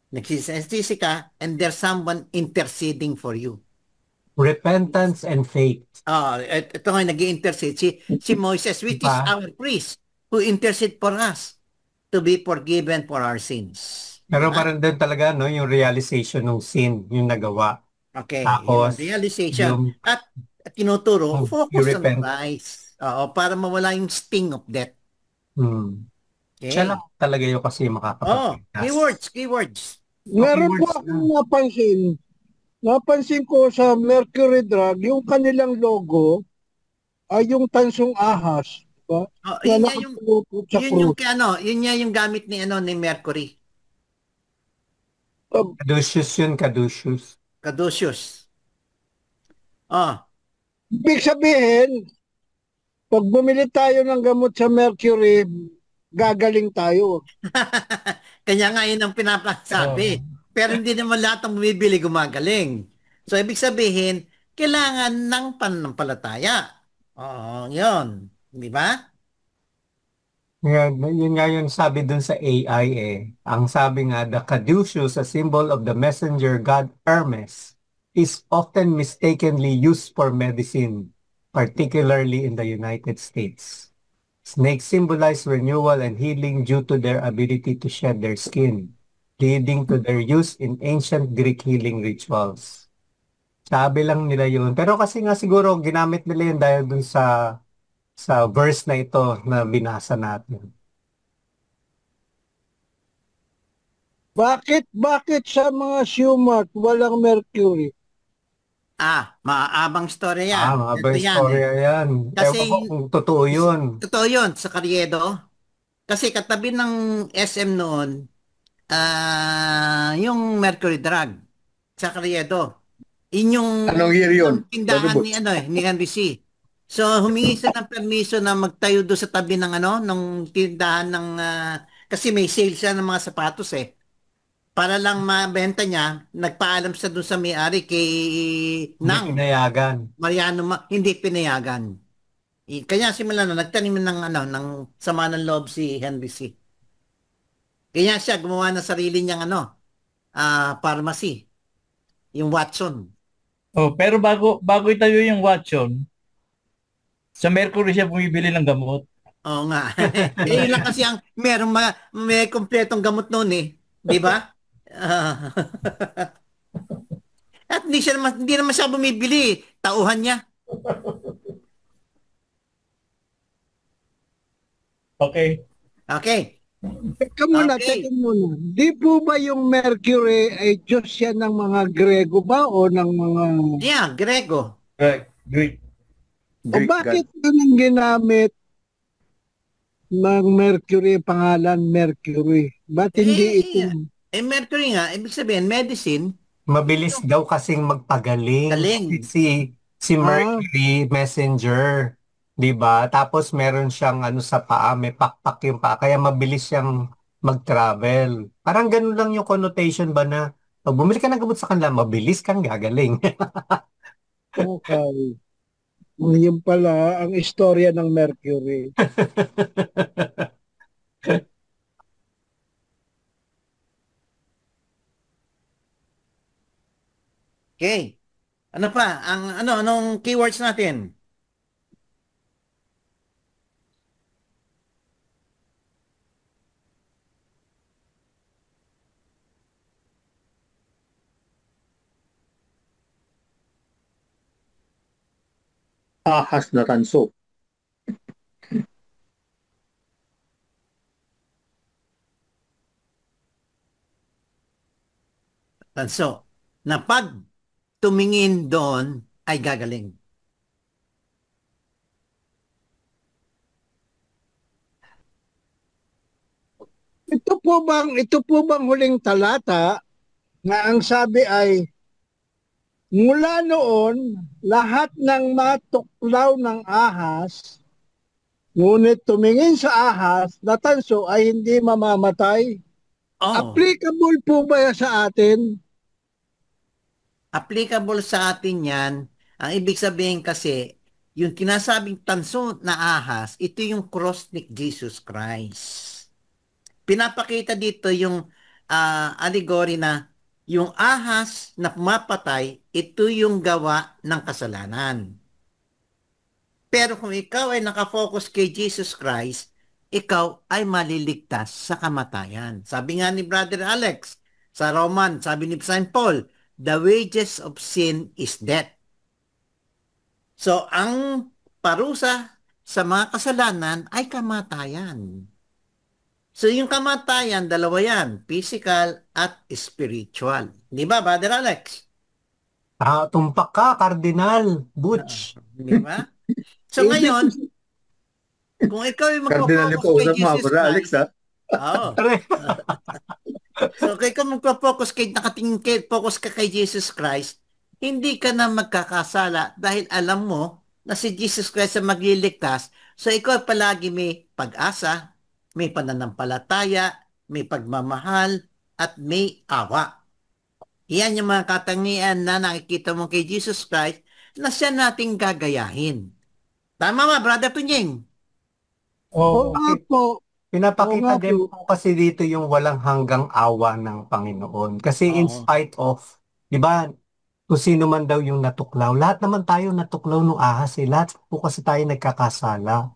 Nagsisisi ka and there's someone interceding for you. Repentance and faith. Ito nga nag-i-intercede. Si Moses, which is our priest, who intercede for us to be forgiven for our sins. Pero parang din talaga, yung realization ng sin, yung nagawa. Okay, Tapos, yung realization. At tinuturo, focus on repent. Christ. Para mawala yung sting of death. Okay. Siya lang talaga yung kasi makakapagpigtas. Keywords. Meron po akong napansin. Napansin ko sa Mercury Drug, yung kanilang logo ay yung tansong ahas. Diba? Yun yung gamit ni Mercury. Caduceus. Ibig sabihin, pag bumili tayo ng gamot sa Mercury, gagaling tayo. Kanya nga yun ang pinapasabi. Pero hindi naman lahat ng bumibili gumagaling. So, ibig sabihin, kailangan ng pananampalataya. Yun. Di ba? Yun nga yung sabi dun sa AI Ang sabi nga, the caduceus, a symbol of the messenger god Hermes, is often mistakenly used for medicine, particularly in the United States. Snakes symbolize renewal and healing due to their ability to shed their skin, leading to their use in ancient Greek healing rituals. Sabi lang nila yun. Pero kasi nga siguro ginamit nila yun dahil dun sa verse na ito na binasa natin. Bakit sa mga Schumart walang Mercury? Maabang storya yan. Maabang storya yan. Kasi kung totoo yun. Totoo yun sa Carriedo. Kasi katabi ng SM noon, yung Mercury Drug sa Carriedo. Anong year yun? Tindahan ni Henry C. So humingi siya ng permiso na magtayo doon sa tabi ng ng tindahan ng kasi may sale siya ng mga sapatos Para lang mabenta niya, nagpaalam siya doon sa may-ari kay Hindi pinayagan. Mariano, hindi pinayagan. Kaya simulan nagtanim ng sama ng loob si Henry C. Kaya siya gumawa ng sarili niyang pharmacy. Yung Watson. Pero bago itayo yung Watson, Sa Mercury siya bumibili ng gamot. Oo nga. Eh, yun lang kasi ang may kompletong gamot noon eh. Di ba? Ah. At hindi naman siya bumibili. Tauhan niya. Okay. Okay. Teka muna. Di po ba yung Mercury ay Diyos yan ng mga Grego ba o ng mga... Yeah, Grego. Right. Great. O bakit ganun ginamit ng Mercury, pangalan Mercury? Ba't hindi ito? Mercury nga, ibig sabihin, medicine, Mabilis daw kasing magpagaling. galing. Si Mercury Messenger, 'di ba? Tapos meron siyang ano sa paa, may pakpak yung paa, kaya mabilis siyang mag-travel. Parang ganun lang yung connotation ba na pag bumili ka ng gamot sa kanila, mabilis kang gagaling. Okay. Yun pala ang istorya ng Mercury. Okay. Ano pa? Anong keywords natin? Ahas na tanso. Tanso. Na pag tumingin doon ay gagaling. Ito po bang huling talata na ang sabi ay mula noon lahat ng matuklaw ng ahas ngunit tumingin sa ahas na tanso ay hindi mamamatay. Oh, Applicable po ba yan sa atin? applicable sa atin yan. Ang ibig sabihin kasi, yung kinasabing tanso na ahas, ito yung cross ni Jesus Christ. Pinapakita dito yung allegory na yung ahas na pumapatay, ito yung gawa ng kasalanan. Pero kung ikaw ay nakafocus kay Jesus Christ, ikaw ay maliligtas sa kamatayan. Sabi nga ni Brother Alex, sa Roman, sabi ni St. Paul, the wages of sin is death. So, ang parusa sa mga kasalanan ay kamatayan. So, yung kamatayan, dalawa yan, physical at spiritual. Di ba, Brother Alex? Tumpak ka, Cardinal, Butch. Di ba? So, ngayon, kung ikaw ay Cardinal magpo-focus niyo po kay usap mga Jesus Brother Alex, Christ, ha? oo. So, kung ikaw magpo-focus nakatingin focus ka kay Jesus Christ, hindi ka na magkakasala dahil alam mo na si Jesus Christ ang magliligtas. So, ikaw palagi may pag-asa, may pananampalataya, may pagmamahal, at may awa. Iyan yung mga katangian na nakikita mo kay Jesus Christ na siya nating gagayahin. Tama ba, Brother Tunying? Oo nga po. Pinapakita Oo nga din po. po kasi dito yung walang hanggang awa ng Panginoon. Kasi in Oo. spite of, di ba, kung sino man daw yung natuklaw, lahat naman tayo natuklaw ng ahas eh. Lahat po kasi tayo nagkakasala.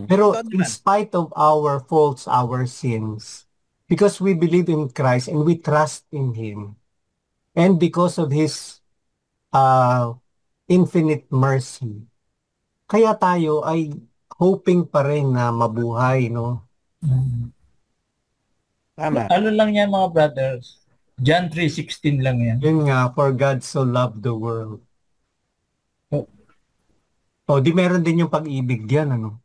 Pero Ito in naman. spite of our faults, our sins, because we believe in Christ and we trust in Him, and because of His uh, infinite mercy, kaya tayo ay hoping pa rin na mabuhay, no? Tama. Ano lang yan mga brothers? John 3:16 lang yan. Yun nga, for God so loved the world. Oh. Di meron din yung pag-ibig diyan, ano?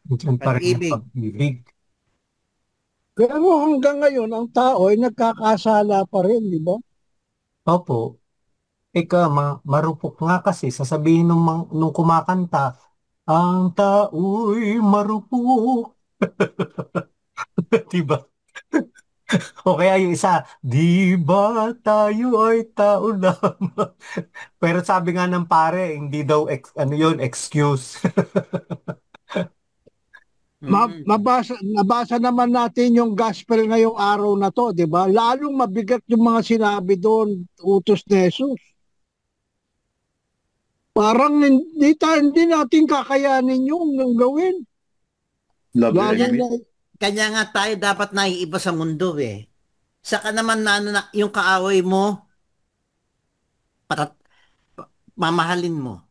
Diyan pa rin yung Pag-ibig. pag-ibig. Pero hanggang ngayon, ang tao ay nagkakasala pa rin, di ba? Opo. Marupok nga kasi, sasabihin nung kumakanta, ang tao'y marupok. Diba? O kaya yung isa, di ba tayo ay tao lamang? Pero sabi nga ng pare, hindi daw, ano yun, excuse. Nabasa naman natin yung gospel ngayong araw na to, di ba? Lalong mabigat yung mga sinabi doon, utos ni Jesus. Parang hindi natin kakayanin yung gawin. Love your Lalo enemy. na, Kanya nga tayo dapat naiiba sa mundo eh. Saka naman na, ano, yung kaaway mo, patat, mamahalin mo.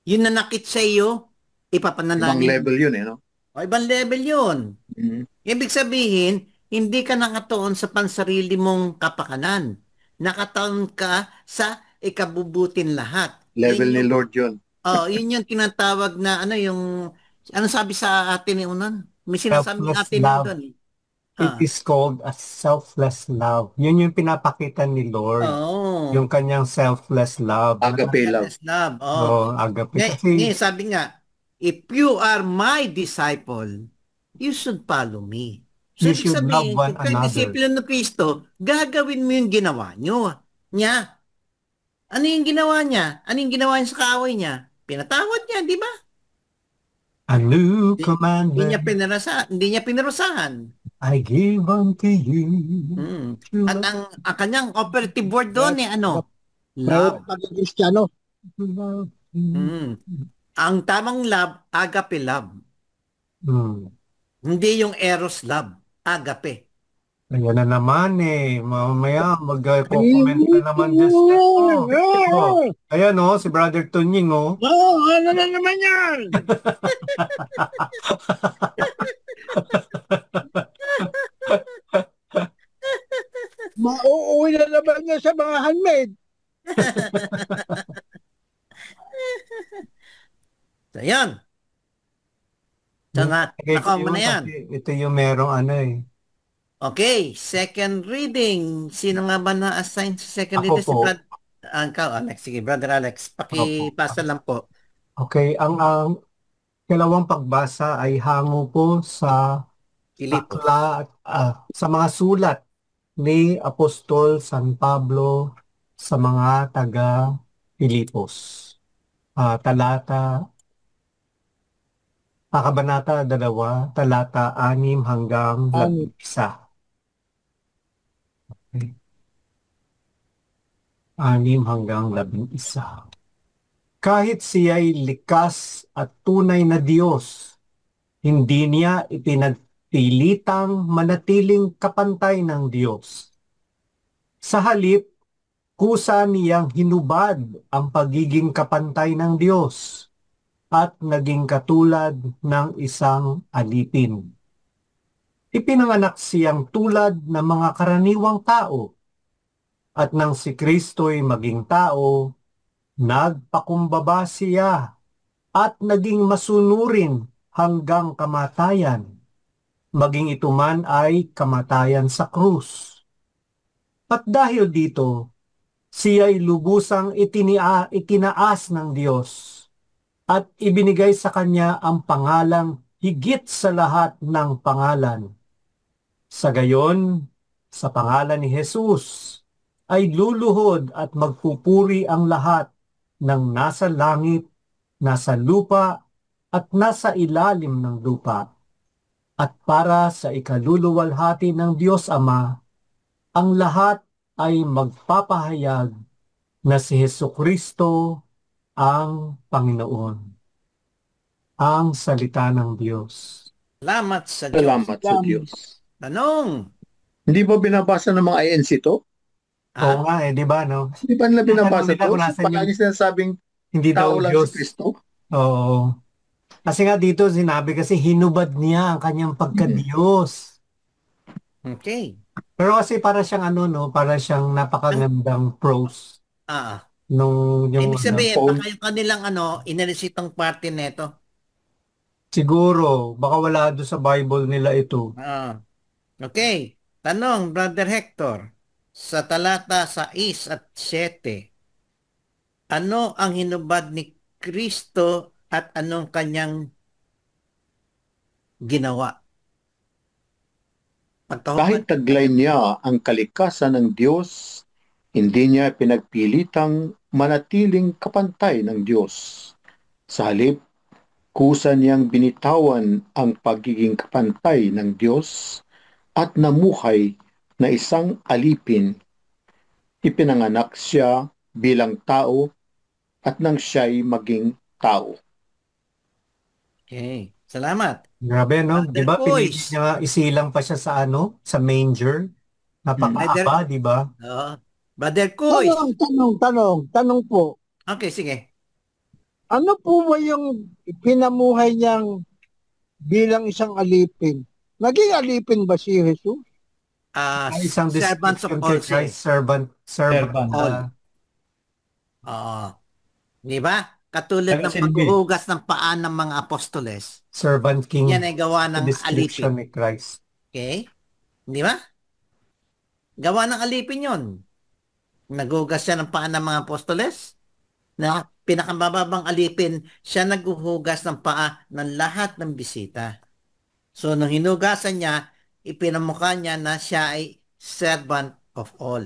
Yun na nakit sa iyo, Ibang ipapanalangin mo. level yun eh, no? O, ibang level yun. Mhm. Ibig sabihin, hindi ka nakatuon sa pansarili mong kapakanan. Nakataon ka sa ikabubutin lahat. Level Yun ni yung, Lord yun. yun yung tinatawag na ano sabi sa atin ni Unan? May sinasabi Selfless atin love. doon eh. It is called a selfless love. Yun yung pinapakita ni Lord. Oo. Yung kanyang selfless love. Agape love. Selfless love. Oh, agape. Kasi, Ngayon, sabi nga, if you are my disciple, you should follow me. So, you ibig should love sabihin, one kung kayo another. disiplino ng Kristo, gagawin mo yung ginawa niya. Ano yung ginawa niya? Ano yung ginawa niya sa kaaway niya? Pinatawad niya, di ba? A new Hindi commandment hindi niya pinarusahan. I give unto you. At ang kanyang operative word doon Love. love. pagiging Kristiyano. Love you. Ang tamang love, agape love. Hindi yung eros love, agape. Ayan na naman eh. Mamaya mag-comment na naman dyan. Ayan si Brother Tunying Ano na naman yan? Mauuwi na naman niya sa mga handmaid. So, yan. So, nakaw mo na yan. Ito yung merong Okay, second reading. Sino nga ba na-assign sa second Ako reading? po. Ikaw, Alex. Sige, Brother Alex. Pakipasa lang po. Okay, ang kalawang pagbasa ay hango po sa Filipos. sa mga sulat ni Apostol San Pablo sa mga taga Filipos. Kabanata 2, talata 6 hanggang 11. Okay. 6 hanggang 11. Kahit siya'y likas at tunay na Diyos, hindi niya ipinagpilitang manatiling kapantay ng Diyos. Sa halip, kusa niyang hinubad ang pagiging kapantay ng Diyos at naging katulad ng isang alipin. Ipinanganak siyang tulad ng mga karaniwang tao at nang si Kristo'y maging tao, nagpakumbaba siya at naging masunurin hanggang kamatayan, maging ito man ay kamatayan sa krus. At dahil dito, siya'y lubusang itinaas ng Diyos at ibinigay sa kanya ang pangalang higit sa lahat ng pangalan. Sa gayon, sa pangalan ni Jesus, ay luluhod at magpupuri ang lahat ng nasa langit, nasa lupa, at nasa ilalim ng lupa. At para sa ikaluluwalhati ng Diyos Ama, ang lahat ay magpapahayag na si Hesukristo ang Panginoon. Ang salita ng Diyos. Salamat sa Diyos. Salamat sa Diyos. Tanong. Hindi ba binabasa ng mga INC to? Oo nga di ba no? Hindi ba nila binabasa Nila kung to? nasan Palagi sinasabing hindi daw tao lang Diyos. si Kristo. Oo. Kasi nga dito sinabi kasi hinubad niya ang kanyang pagka-Diyos. Okay. Pero kasi para siyang para siyang napakagandang prose. Yung Ibig sabihin, baka yung kanilang inarisitang party neto. Siguro, baka wala doon sa Bible nila ito. Okay. Tanong, Brother Hector, sa talata 6 at 7, ano ang hinubad ni Kristo at anong kanyang ginawa? Kahit taglay niya ang kalikasan ng Diyos, hindi niya pinagpilitang manatiling kapantay ng Diyos. Sa halip, kusa niyang binitawan ang pagiging kapantay ng Diyos at namuhay na isang alipin. Ipinanganak siya bilang tao at nang siya'y maging tao. Okay. Salamat. Grabe, no? Di Brother ba pinili Kois. niya, isilang pa siya sa ano? Sa manger? Brother, Napakahaba, di ba? Brother Kois. Tanong po. Okay, sige. Ano po ba yung pinamuhay niyang bilang isang alipin? Naging alipin ba si Jesus? Isang Servants of description all kay Christ, servant Servant. all. Oo. Di ba? Katulad ng Tagasilbi. paghuhugas ng paa ng mga apostoles. servant king, Yan ay gawa the ng description alipin. ni Christ. Okay? Di ba? Gawa ng alipin yon. Naghuhugas siya ng paa ng mga apostoles. Na pinakamababang alipin, siya naghuhugas ng paa ng lahat ng bisita. So, nung hinugasan niya, ipinamukha niya na siya ay servant of all.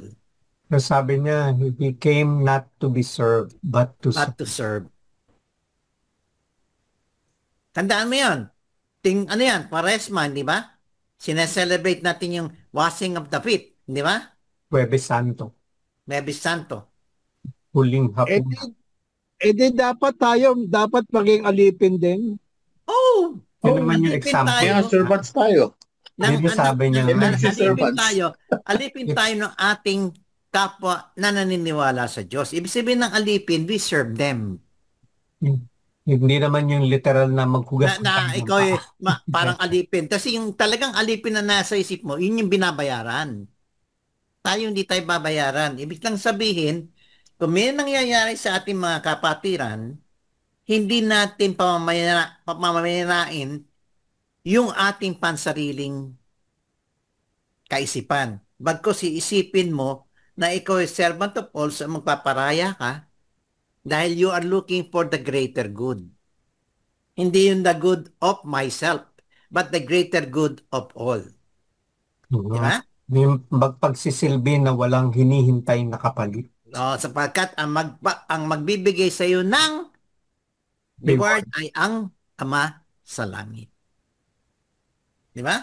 So sabi niya, he came not to be served, but to But to serve. Tandaan mo yun. Ano yan? Quaresma, di ba? Sineselebrate natin yung washing of the feet, di ba? Huwebes Santo, Huwebes Santo. huling Eh hapon. di dapat maging alipin din. Oh! Yun naman yung alipin example. Kaya servants tayo. Di ba sabi niya nga, alipin tayo ng ating kapwa na naniniwala sa Diyos. Ibig sabihin ng alipin, we serve them. hindi naman yung literal na maghugas Na ng ikaw paa. parang alipin. Kasi yung talagang alipin na nasa isip mo, yun yung binabayaran. Tayo hindi tayo babayaran. Ibig lang sabihin, kung may nangyayari sa ating mga kapatiran, hindi natin pamamayanain yung ating pansariling kaisipan. Bagkus iisipin mo na ikaw ay servant of all, so magpaparaya ka dahil you are looking for the greater good. Hindi yung the good of myself, but the greater good of all. Di ba? Yung magpagsisilbi na walang hinihintay na kapalit. Sapagkat ang magbibigay sa iyo ng reward ay ang Ama sa langit. Di ba?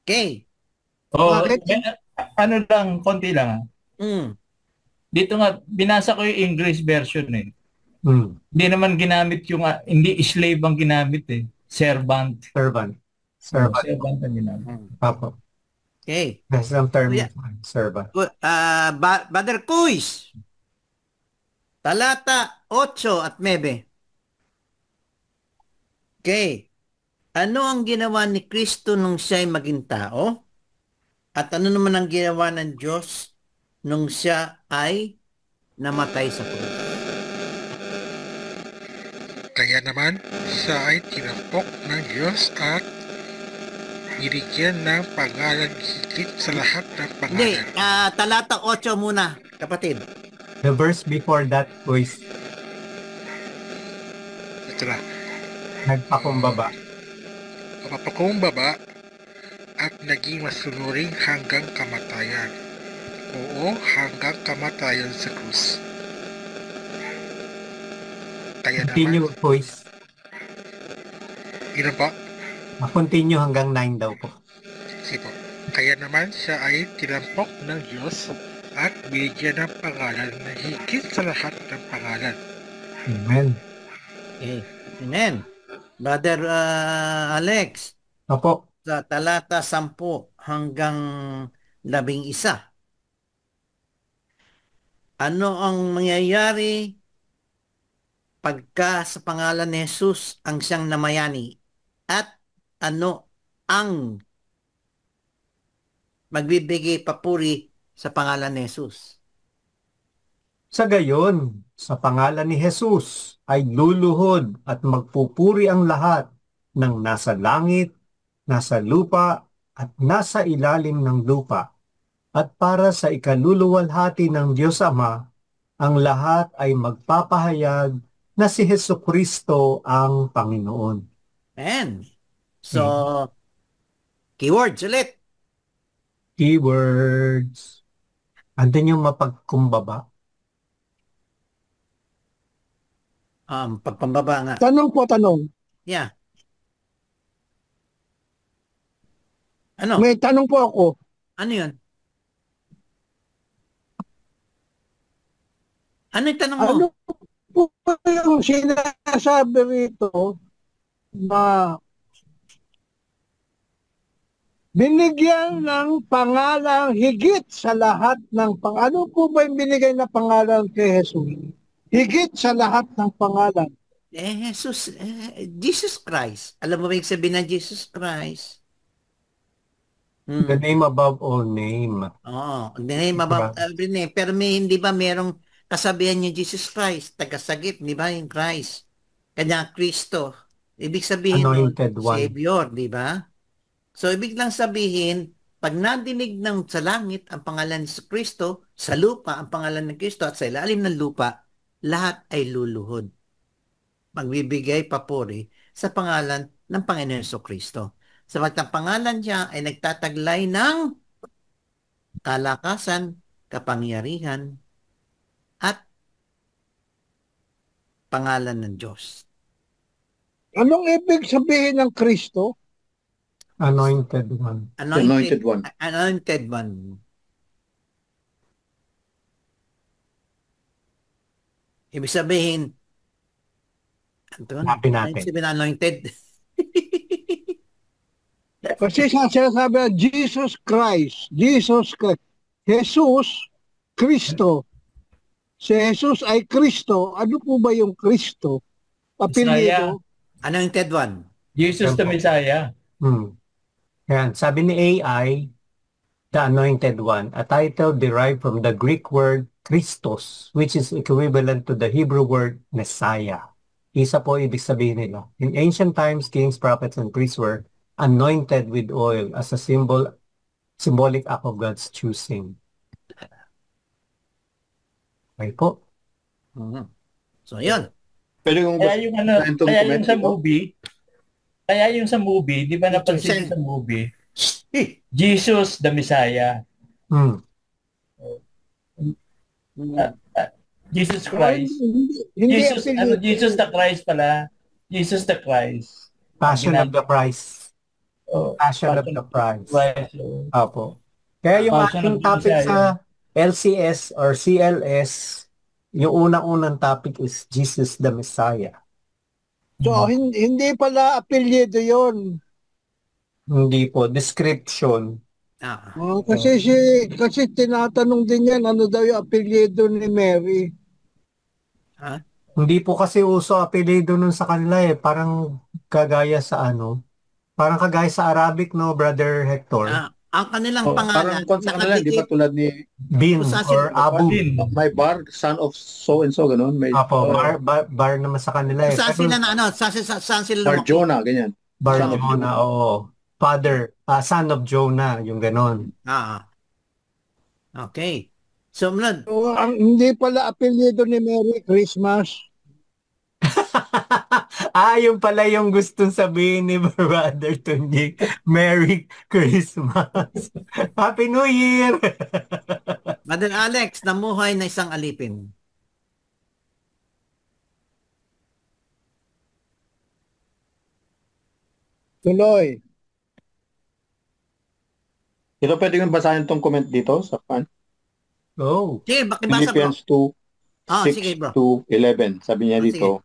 Okay. Ano lang, konti lang. Dito nga, binasa ko yung English version eh. Hindi naman ginamit yung, hindi slave ang ginamit eh. Servant. Servant ang ginamit. Apo. Okay. That's ang term, servant. Brother Kuis, talata 8 at 9. Okay. Ano ang ginawa ni Kristo nung siya'y maging tao? At ano naman ang ginawa ng Diyos nung siya ay namatay sa krus? Kaya naman, siya ay tinampok ng Diyos at binigyan ng pangalan higit sa lahat ng pangalan. Hindi, talata 8 muna, kapatid. The verse before that was Ito na. nagpakumbaba. Mapapakumbaba at naging masunuring hanggang kamatayan. Oo, hanggang kamatayan sa krus. Kaya Continue, naman, voice. yun po, Continue hanggang 9 daw po. sige po. Kaya naman siya ay tinampok ng Diyos at binigyan ng pangalan na higit sa lahat ng pangalan. Amen. Okay. Amen. Brother Alex, Opo. sa talata 10 hanggang 11. Ano ang mangyayari pagka sa pangalan ni Jesus ang siyang namayani? At ano ang magbibigay papuri sa pangalan ni Jesus? Sa gayon, sa pangalan ni Jesus ay luluhod at magpupuri ang lahat ng nasa langit, nasa lupa, at nasa ilalim ng lupa. At para sa ikaluluwalhati ng Diyos Ama, ang lahat ay magpapahayag na si Jesucristo ang Panginoon. And so, keywords ulit. Keywords. Andun yung mapagkumbaba. Pagpambaba nga. Tanong. Yeah. Ano? May tanong po ako. Ano yun? Ano yung tanong mo? po yung sinasabi rito na binigyan ng pangalang higit sa lahat ng ano po ba yung binigay na pangalan kay Jesus? Higit sa lahat ng pangalan. Jesus, Jesus Christ. Alam mo ba yung sabihin ng Jesus Christ? The name above all name. Oo, the name above every name. Pero hindi ba merong kasabihan yung Jesus Christ? Tagasagip, di ba? Yung Christ. Kanya Kristo. Ibig sabihin nun, Anointed one. Savior, di ba? So, ibig lang sabihin, pag nadinig ng sa langit ang pangalan ni Kristo, sa lupa ang pangalan ng Kristo, at sa ilalim ng lupa, lahat ay luluhod. Magbibigay papuri sa pangalan ng Panginoon Kristo. Sapat ang pangalan niya ay nagtataglay ng kalakasan, kapangyarihan, at pangalan ng Diyos. Anong ibig sabihin ng Kristo? Anointed one. Anointed one. Anointed one. Ibig sabihin, Anton, Happy natin. ibig sabihin anointed. Kasi sinasabi na Jesus Christ. Jesus Christ. Jesus, Kristo. Si Jesus ay Kristo. Ano po ba yung Kristo? Apelyido. Anointed one. Jesus the Messiah. Yan. Sabi ni AI, the Anointed One, a title derived from the Greek word Christos, which is equivalent to the Hebrew word Messiah. Isa po ibig sabihin nila. In ancient times, kings, prophets, and priests were anointed with oil as a symbolic act of God's choosing. Okay po. So, yun. Pero yung Kaya yung sa movie, di ba napansin sa movie, Jesus the Messiah. Jesus Christ. Jesus the Christ pala. Jesus the Christ. Passion of the Christ. Passion of the Christ. Opo. Kaya yung aking topic sa LCS or CLS, yung unang-unang topic is Jesus the Messiah. So, hindi pala apelyido yun. Hindi po. Description. Kasi tinatanong din yan, ano daw yung apelyido ni Mary. Hindi po kasi uso apelyido nun sa kanila eh. Parang kagaya sa parang kagaya sa Arabic, no, Brother Hector? Ang kanilang pangalan. Parang sa kanila, di ba tulad ni Bin or Abu. May bar, son of so-and-so, ganun. May, Apo, bar naman sa kanila eh. Saan sila na saan sila Bar Jonah, ganyan. Bar Jonah, oo. Father, son of Jonah, yung ganon. Okay. So, hindi pala apelyido ni Mary Christmas. Yung pala yung gustong sabihin ni Brother Tunji. Merry Christmas. Happy New Year! Brother Alex, namuhay na isang alipin. Tuloy. Ito pwede kong basahin itong comment dito sa fan. Sige, bakibasa bro. Philippians 2, 6 sige, bro. to 11. Sabi niya dito,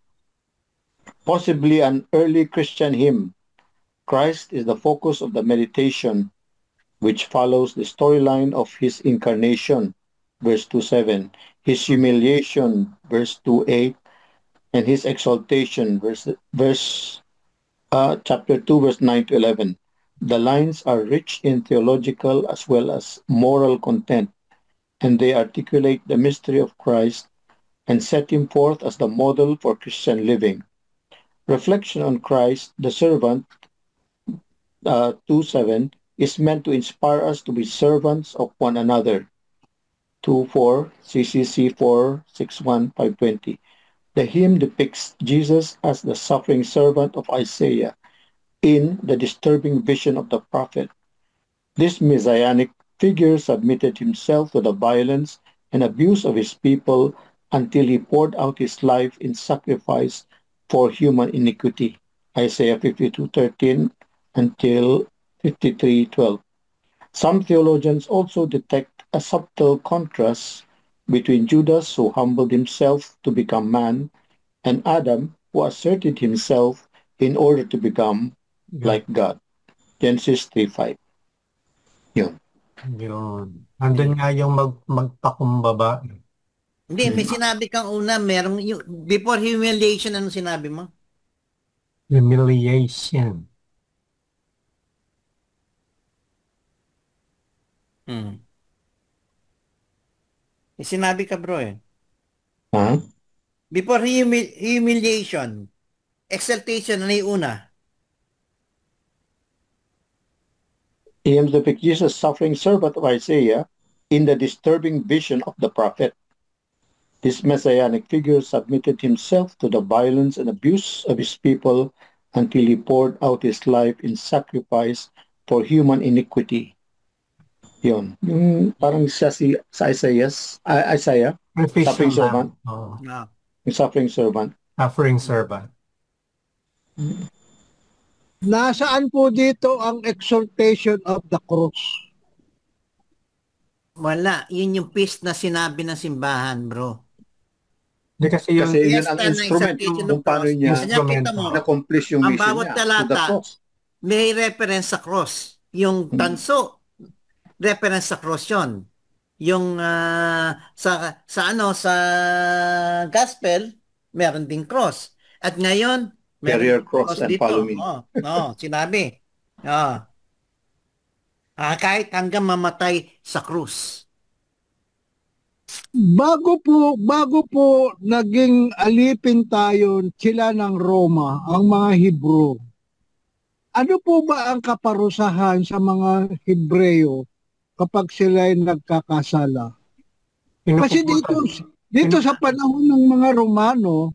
possibly an early Christian hymn, Christ is the focus of the meditation, which follows the storyline of his incarnation, verse 2:7, his humiliation, verse 2:8, and his exaltation, chapter 2, verse 9 to 11. The lines are rich in theological as well as moral content, and they articulate the mystery of Christ and set him forth as the model for Christian living. Reflection on Christ, the servant, 2:7, is meant to inspire us to be servants of one another. 2:4, CCC 4:6:1, 5:20. The hymn depicts Jesus as the suffering servant of Isaiah in the disturbing vision of the prophet. This messianic figure submitted himself to the violence and abuse of his people until he poured out his life in sacrifice for human iniquity. Isaiah 52:13 until 53:12. Some theologians also detect a subtle contrast between Judas, who humbled himself to become man, and Adam, who asserted himself in order to become like God. Genesis 3:5. Yun. Yun. Andun nga yung magpakumbaba. Hindi, may sinabi kang una, merong yung, before humiliation, ano sinabi mo? Humiliation. May sinabi ka bro eh. Huh? Before humiliation, exaltation, ano yung una? He aims to depict Jesus, suffering servant of Isaiah, in the disturbing vision of the prophet. This messianic figure submitted himself to the violence and abuse of his people until he poured out his life in sacrifice for human iniquity. Yun. Yung parang siya sa Isaiah, suffering servant. Oh. No. Yung suffering servant. Suffering servant. Nasaan po dito ang exaltation of the cross? Wala. Yun yung piece na sinabi ng simbahan, bro. Hindi kasi yun, Kasi yun Yes, ang na instrument exaltation kung of paano cross. niya Kanya kita mo, na-accomplish yung ang mission bawat niya to the talata, cross. may reference sa cross. Yung tanso, reference sa cross yun. Yung sa gospel, meron ding cross. At ngayon, Carry your ding cross and dito. follow me. Sinabi. Kahit hanggang mamatay sa krus. Bago po naging alipin tayo sila ng Roma, ang mga Hebrew. Ano po ba ang kaparusahan sa mga Hebreo kapag sila ay nagkakasala? Kasi dito sa panahon ng mga Romano,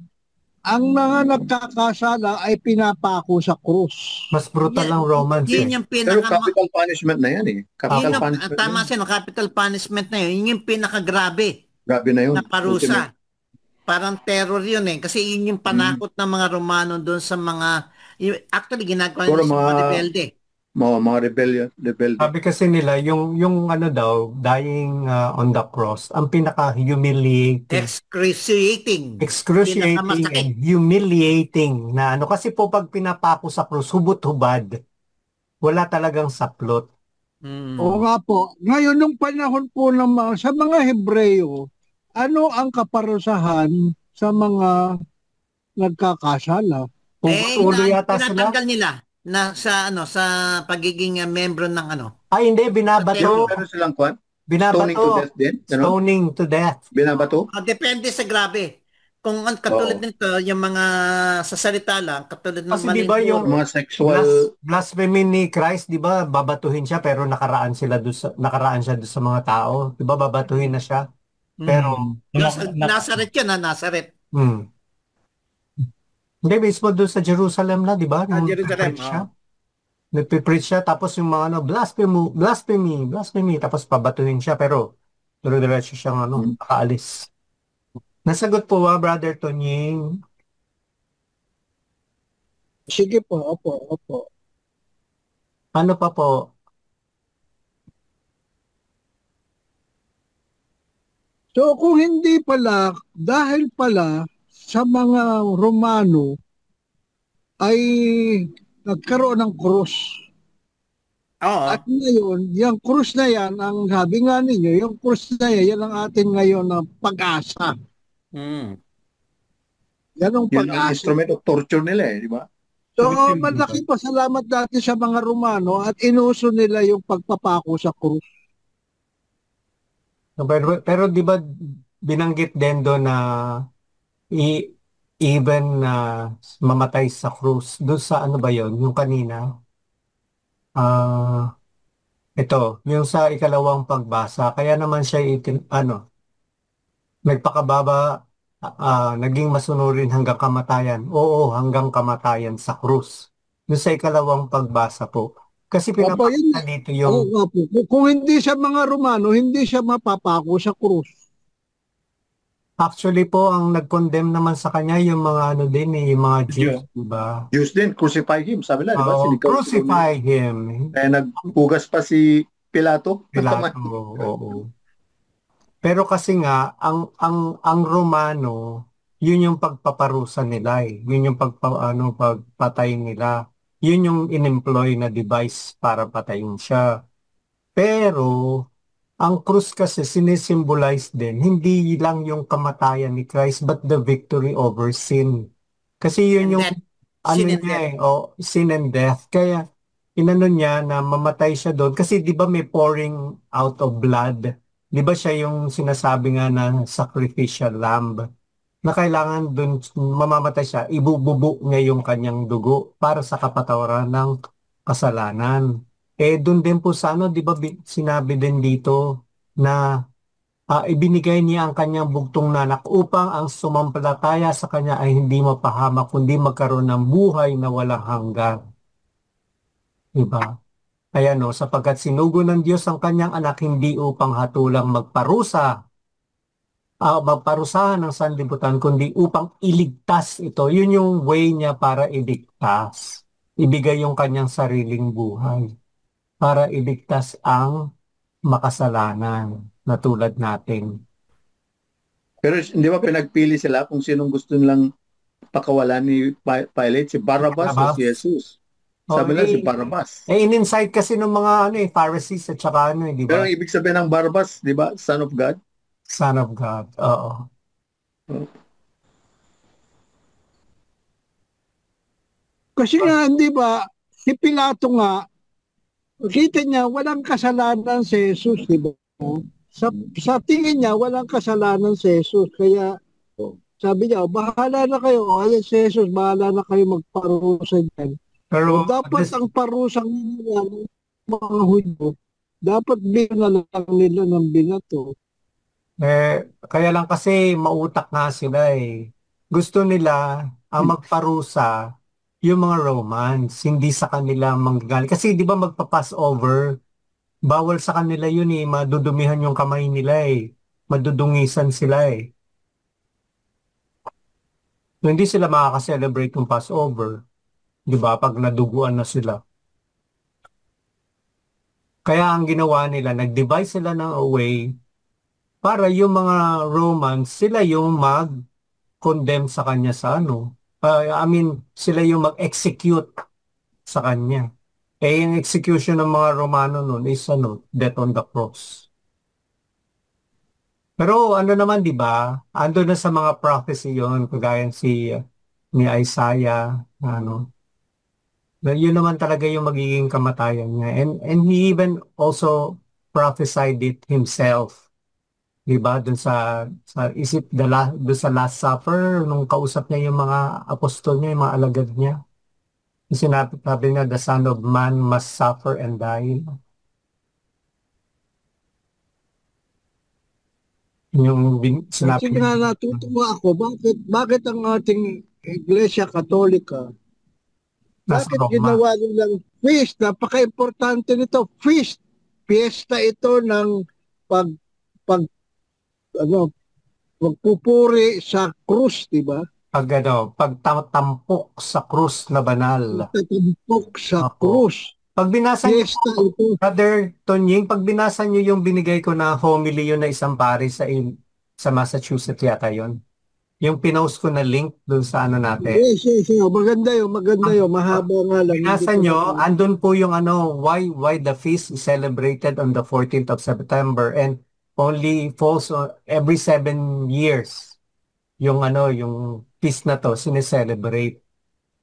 ang mga nagkakasala ay pinapako sa krus. mas brutal ang Romans Yun eh. yung Pero capital punishment na yan eh. Capital yun punishment tama na yan. siya, no, capital punishment na yun. Yun yung pinakagrabe Grabe na yun. na parusa. Parang terror yun eh. Kasi yun yung panakot ng mga Romano doon sa mga, actually ginagawa Siguro nila sa mga mga- rebelde. Mga rebellion. Sabi kasi nila, yung ano daw, dying on the cross, ang pinaka-humiliating, Excruciating. excruciating Pinakamasakit. and humiliating na ano. Kasi po pag pinapako sa krus, hubot-hubad, wala talagang saplot. Oo nga po. Ngayon, nung panahon po sa mga Hebreo, ano ang kaparusahan sa mga nagkakasala? Ulo yata sila. Tinatanggal nila na sa pagiging membro ng Ay hindi, binabato. Meron silang kwan? Stoning to Binabato. death din? Ano? Stoning to death. Binabato? depende sa grabe. Kung katulad Oo. nito, yung mga sa salita lang, katulad ng Kasi di ba yung Mga sexual... blasphemy ni Christ, di ba, babatuhin siya pero nakaraan siya doon sa mga tao. Di ba, babatuhin na siya. Pero, Nazareth yun, Nazareth. Hindi, mismo doon sa Jerusalem na, di ba? Nung Jerusalem, nagpe-preach siya. Nagpe-preach siya, tapos yung mga blasphemy, tapos pabatuhin siya, pero diretso siyang nakaalis. Nasagot po ba, Brother Tonying? Sige po, opo. Ano pa po? So kung hindi pala, dahil pala sa mga Romano ay nagkaroon ng krus. Oo. At ngayon, yung krus na yan, ang sabi nga ninyo, yung krus na yan ang atin ngayon na pag-asa. Yan ang Yun ang pag-asa. instrument of torture nila eh, di ba? So, malaki pasalamat natin sa mga Romano at inuso nila yung pagpapako sa krus. Pero di ba binanggit din doon na even mamatay sa krus, doon sa ano ba yon yung kanina? Ito, yung sa ikalawang pagbasa, kaya naman siya nagpakababa, naging masunurin hanggang kamatayan. Oo, hanggang kamatayan sa krus. Doon sa ikalawang pagbasa po. Kasi pinapakita dito yung... Kung hindi siya mga Romano, hindi siya mapapako sa krus. Actually po, ang nag-condemn naman sa kanya yung mga yung mga Jews, diba? Jews din, crucify him, sabi nila, di ba? Crucify him. Kaya nagpugas pa si Pilato. Oo. Pero kasi nga, ang Romano, yun yung pagpaparusa nila eh. Yun yung pagpatay nila. Yun yung in-employ na device para patayin siya. Pero, ang krus kasi sinisimbolize din, hindi lang yung kamatayan ni Christ, but the victory over sin. Kasi yun And yung, death. ano Sin and niya death. sin and death. Kaya, inano niya na mamatay siya doon. Kasi di ba may pouring out of blood? Di ba siya yung sinasabi nga na sacrificial lamb? Na kailangan doon mamamatay siya, ibububo niya yung kanyang dugo para sa kapatawaran ng kasalanan. Doon din po sa ano, di ba sinabi din dito na ibinigay niya ang kanyang bugtong na anak upang ang sumampalataya sa kanya ay hindi mapahamak, kundi magkaroon ng buhay na walang hanggan. Diba? Kaya no, sapagkat sinugo ng Diyos ang kanyang anak hindi upang hatulang magparusahan ng sanlibutan, kundi upang iligtas ito. Yun yung way niya para iligtas. Ibigay yung kanyang sariling buhay para iligtas ang makasalanan na tulad natin. Pero hindi ba pinagpili sila kung sinong gusto nilang pakawalan ni Pilate, si Barabbas o si Barnabas. Jesus? Sabi nila si Barabbas. In-insight kasi ng mga Pharisees at saka di Pero ba? ang ibig sabihin ng Barabbas, di ba? Son of God. Son of God. Oo. Kasi nga, di ba, si Pilato nga, kita niya, walang kasalanan si Jesus, di ba? Sa tingin niya, walang kasalanan si Jesus. Kaya, sabi niya, bahala na kayo. Ayan si Jesus, bahala na kayo magparusa dyan. Pero Dapat ang parusang nila ng mga Hudyo, dapat bigyan na lang nila ng binato. kaya lang kasi mautak nga sila eh. Gusto nila ang magparusa yung mga Romans, hindi sa kanila manggagaling. Kasi di ba magpa-pass over, bawal sa kanila yun eh, madudumihan yung kamay nila eh. Madudungisan sila eh. So, hindi sila makaka-celebrate yung Passover. Di ba? Pag naduguan na sila. Kaya ang ginawa nila, nag-devise sila ng way para yung mga Romans, sila yung mag-condemn sa kanya sa sila yung mag-execute sa kanya. Yung execution ng mga Romano noon is death on the cross. Pero ano naman, di ba? Ando na sa mga prophecy yon kagaya ni Isaiah, yun naman talaga yung magiging kamatayan niya. And he even also prophesied it himself. Di ba? Doon sa Last Supper, nung kausap niya yung mga apostol niya, yung mga alagad niya. Sabi niya, the Son of Man must suffer and die. Sinabi Kasi nga natutuwa ako, bakit ang ating Iglesia Katolika, nasa bakit Roma. ginawa nilang feast? Napaka-importante nito, feast. Fiesta ito ng pagpupuri sa krus, di ba? Pagtampok sa krus na banal. Pagtampok sa Opo. krus. Pag binasa niyo Fiesta po, ito. Brother Tonying, pag binasa niyo yung binigay ko na homily yun na isang pare sa Massachusetts yata yon. Yung pinost ko na link doon sa natin. Yes. Maganda yun. Mahaba nga lang. Binasa nyo, andun po yung why the feast is celebrated on the 14th of September and only falls every 7 years. Yung feast na to, sineselebrate.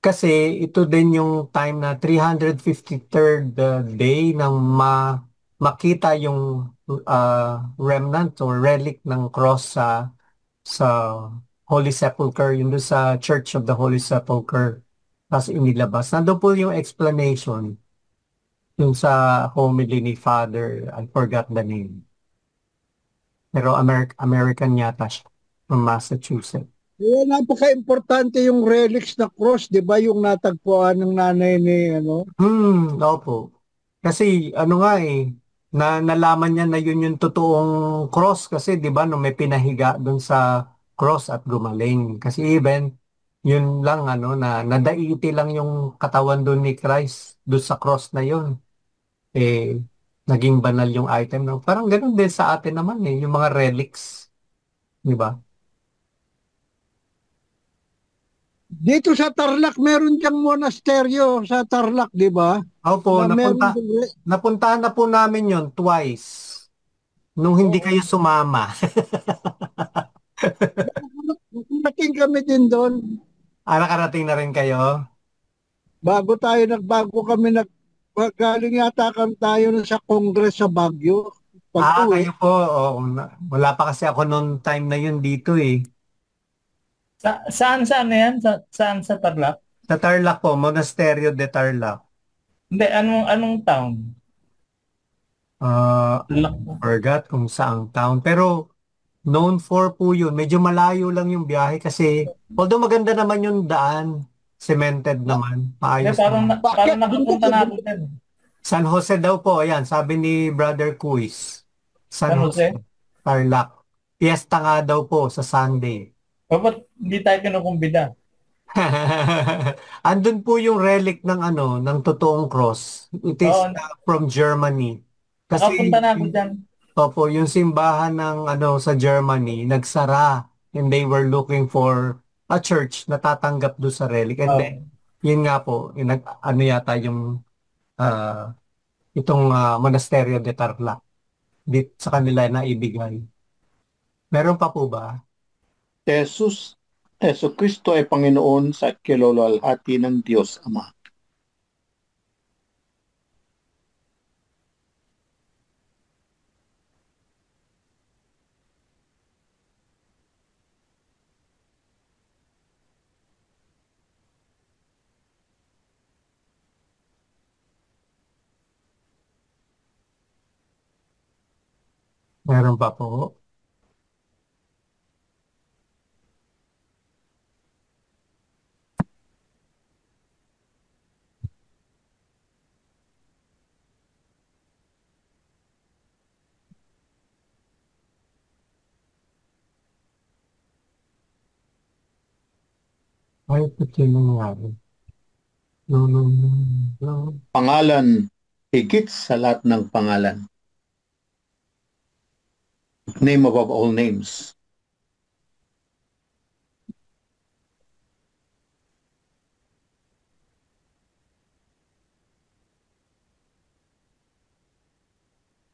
Kasi ito din yung time na 353rd day nang makita yung remnant or relic ng cross sa Holy Sepulchre, yun doon sa Church of the Holy Sepulchre. Tapos inilabas. Nandun po yung explanation yung sa homily ni Father, I forgot the name. Pero American yata siya, from Massachusetts. Kaya napaka-importante yung relics na cross, di ba? Yung natagpuan ng nanay ni, Opo. Kasi nalaman niya na yun yung totoong cross kasi di ba no may pinahiga doon sa cross at gumaling. Kasi even yun lang na nadaiti lang yung katawan doon ni Christ doon sa cross na yun. Naging banal yung item. No? Parang ganun din sa atin naman yung mga relics. Di ba? Dito sa Tarlac, meron diyang monasteryo sa Tarlac, di ba? Opo, Na meron napuntahan na po namin yon twice. Nung hindi kayo sumama. Nakarating kami din doon. Nakarating na rin kayo? Bago kami galing yata kami tayo sa Congress sa Baguio. Pag-uwi. Kayo po. Oo, wala pa kasi ako noong time na yun dito eh. Saan na yan? Saan sa Tarlac? Sa Tarlac po, Monasterio de Tarlac. Hindi, anong town? Tarlac. Forgot kung saang town. Pero known for po yun. Medyo malayo lang yung biyahe kasi although maganda naman yung daan, cemented naman. Hindi, Maayos parang, naman. parang nakapunta na ako din. San Jose daw po, ayan, sabi ni Brother Kuis. San San Jose, Jose? Tarlac. Fiesta nga daw po sa Sunday. Ba't hindi tayo kinukumbida? Andun po yung relic ng ng totoong cross. It is Oo, from Germany. nakapunta Kasi na ako dyan. opo, yung simbahan ng sa Germany nagsara and they were looking for a church na tatanggap do sa relic. And then, Oo. yun nga po, ano yata yung itong Monasterio de Tarlac sa kanila na ibigay. Meron pa po ba? Yeso Kristo ay Panginoon sa kilolwalhati ng Diyos Ama. Meron pa po? Ay, ito yung nangyari. No. Pangalan, higit sa lahat ng pangalan. Name above all names.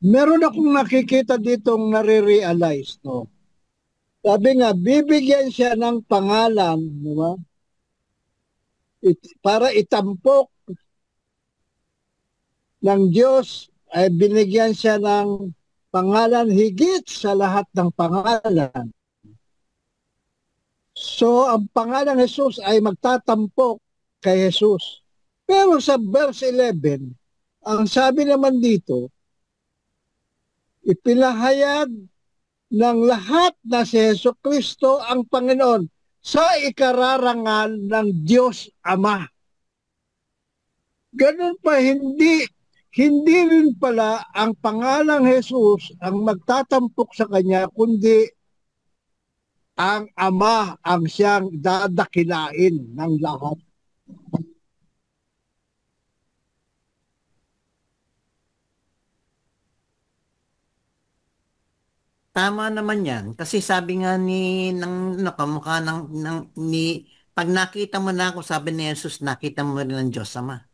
Meron akong nakikita ditong nare-realize, no? Sabi nga, bibigyan siya ng pangalan, di ba? Para itampok ng Diyos, ay binigyan siya ng pangalan higit sa lahat ng pangalan. So, ang pangalan Jesus ay magtatampok kay Jesus. Pero sa verse 11, ang sabi naman dito, ipinahayag ng lahat na si Hesus Kristo ang Panginoon sa ikararangal ng Diyos Ama. Ganun pa, hindi rin pala ang pangalang Jesus ang magtatampok sa kanya, kundi ang Ama ang siyang dadakilain ng lahat. Tama naman yan. Kasi sabi nga ng nakamukha pag nakita mo na ako, sabi ni Jesus, nakita mo rin ang Diyos Ama.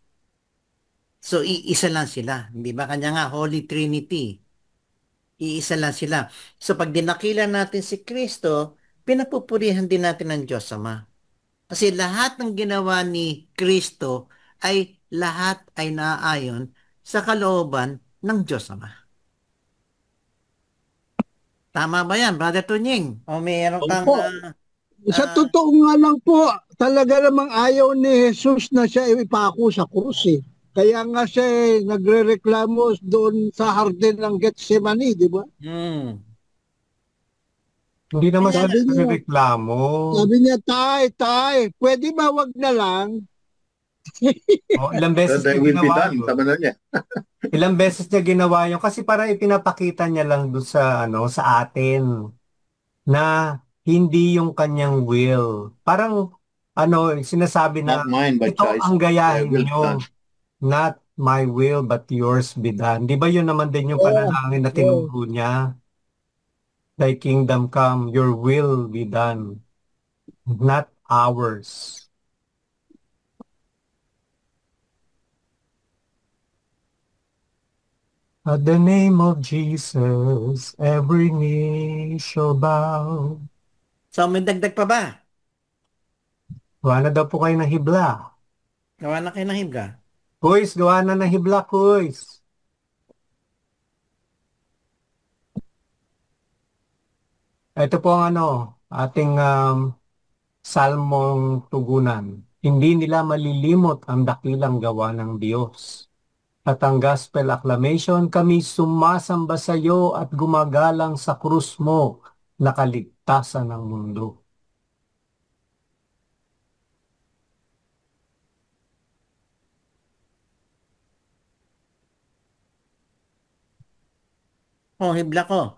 So, iisa lang sila. Di ba? Kanya nga, Holy Trinity. Iisa lang sila. So, pag dinakila natin si Kristo, pinapupurihan din natin ang Diyos Ama. Kasi lahat ng ginawa ni Kristo lahat ay naaayon sa kalooban ng Diyos Ama. Tama ba yan, Brother Tunying? O mayroon kang... Sa totoo nga lang po, talaga namang ayaw ni Jesus na siya ipako sa krus eh. Kaya nga siya nagre-reklamo doon sa hardin ng Gethsemane, di ba? Hindi naman siya nagreklamo. Sabi niya, tay, pwede ba wag na lang? Ilang beses niya ginawa yun. Tama na niya. Ilang beses niya ginawa yun kasi para ipinapakita niya lang doon sa atin na hindi yung kanyang will. Parang sinasabi na Not mine, but ito Christ. ang gayahin Will niyo. done. Not my will but yours be done. Di ba yun naman din yung panalangin na tinuro niya? Thy kingdom come, your will be done. Not ours. At the name of Jesus, every knee shall bow. So, may dagdag pa ba? Gawa na daw po kayo ng hibla. Gawa na kayo ng hibla. Kuys, gawa na ng hibla, kuys. Ito po ang ating salmong tugunan. Hindi nila malilimot ang dakilang gawa ng Diyos. At ang gospel acclamation, kami sumasamba sa iyo at gumagalang sa krus mo na kaligtasan ng mundo. Oh, hibla ko.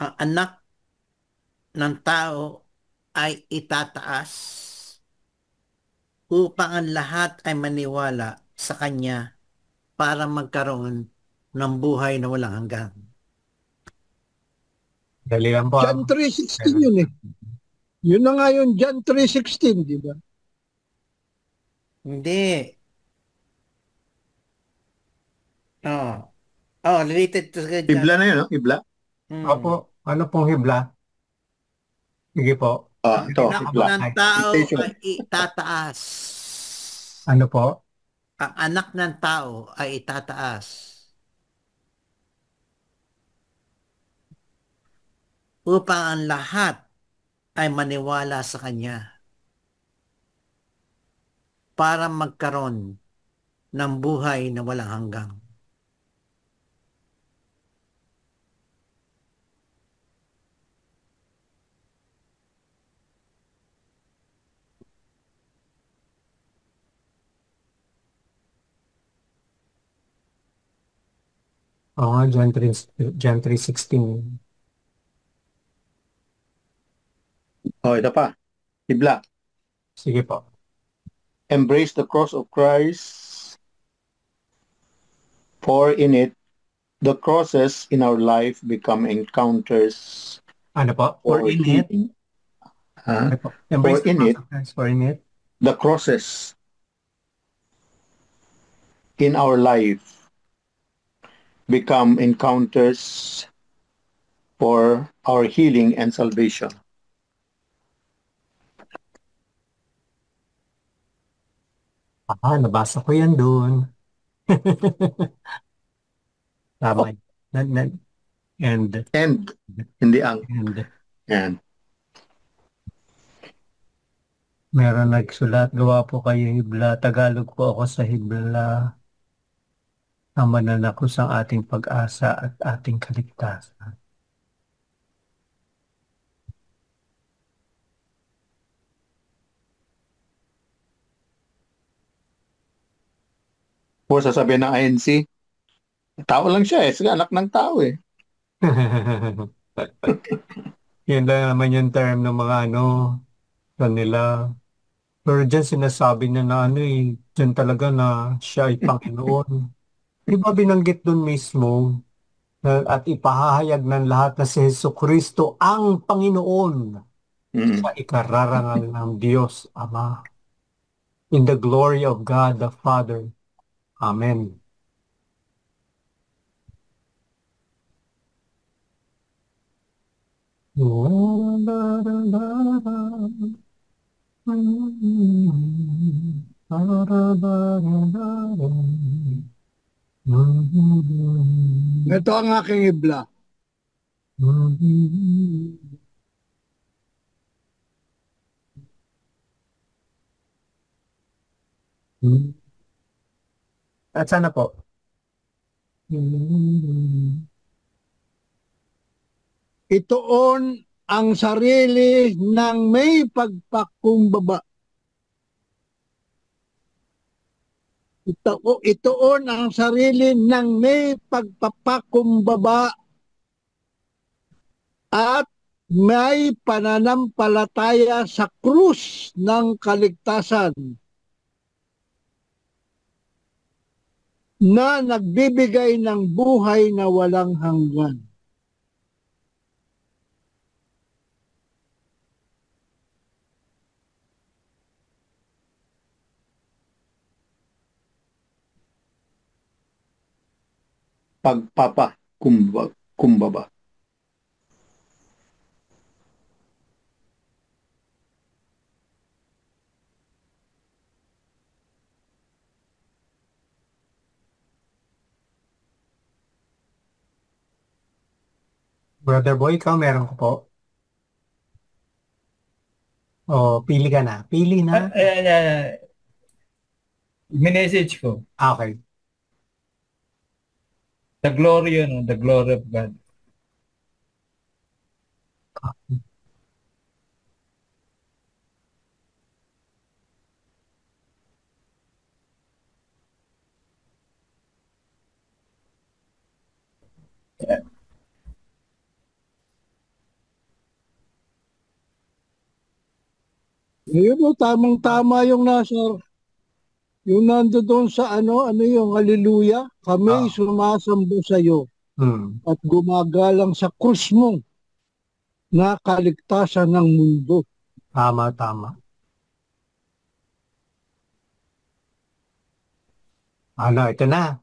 Ang anak ng tao ay itataas upang ang lahat ay maniwala sa Kanya para magkaroon ng buhay na walang hanggan. Dali lang po. John 3:16 yun eh. Yun na nga yun, John 3:16, di ba? Hindi. Related to Ibla na yun, no? Ibla. Opo, ano pong hibla? Sige po. Ito, Anak ibla. ng tao Citation. ay itataas. Ano po? Ang anak ng tao ay itataas upang ang lahat ay maniwala sa Kanya para magkaroon ng buhay na walang hanggang. Oo nga, John 3:16. Ito pa. Ibla. Sige po. Embrace the cross of Christ, for in it, the crosses in our life become encounters Ano po? For in it. healing. Ano po? Embrace the in cross it. of Christ, for in it. The crosses in our life become encounters for our healing and salvation. Nabasa ko yan doon. Tama. And, And, hindi ang. and, Yan. meron nagsulat, gawa po kayo hibla. Tagalog po ako sa hibla. Tama na ako sa ating pag-asa at ating kaligtasan. Po sasabihin ng INC, tao lang siya sige, anak ng tao eh. Yan lang naman yung term ng mga kanila. Pero dyan sinasabi niya na dyan talaga na siya ay Panginoon. Di ba binanggit dun mismo at ipahahayag ng lahat na si Jesucristo ang Panginoon sa ikararangal ng Diyos Ama. In the glory of God the Father. Amen. Ito ang aking ibla. At sana po. Itoon ang sarili ng may pagpakumbaba. Itoon ang sarili ng may pagpapakumbaba at may pananampalataya sa krus ng kaligtasan na nagbibigay ng buhay na walang hanggan. pagpapakumbaba. Brother Boy, ikaw meron ko po. O, pili ka na. Pili na. Minessage ko. Okay. The glory, the glory of God. Yun po, tamang-tama yung nasa, yung nando doon sa ano yung haleluya, kami sumasambo sa iyo at gumagalang sa krus mo na kaligtasan ng mundo. Tama, tama. Ano, ito na.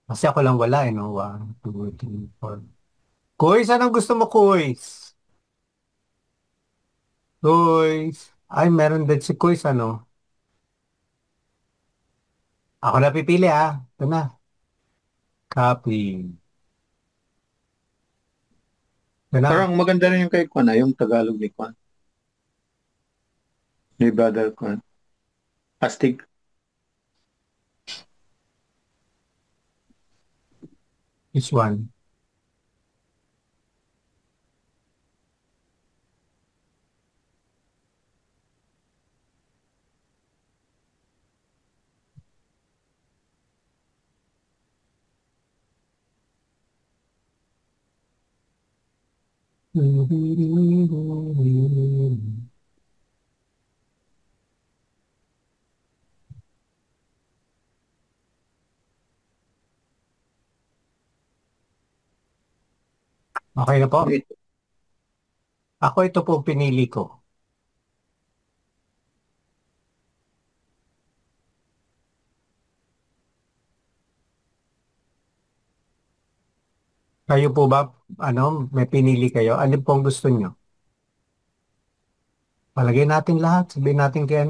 Kasi ako lang wala, 1, 2, 3, 4. Kuys, anong gusto mo, Kuys? Kuys. Ay, meron din si Kuys, ano? Ako na pipili, Ito na. Copy. Ito na. Parang maganda rin yung kay Kwan, yung Tagalog ni Kwan. Ni Brother Kwan. Astig. Which one? Okay na po. Ako ito po pinili ko. Kayo po ba, may pinili kayo? Ano pong gusto nyo? Palagay natin lahat. Sabihin natin kay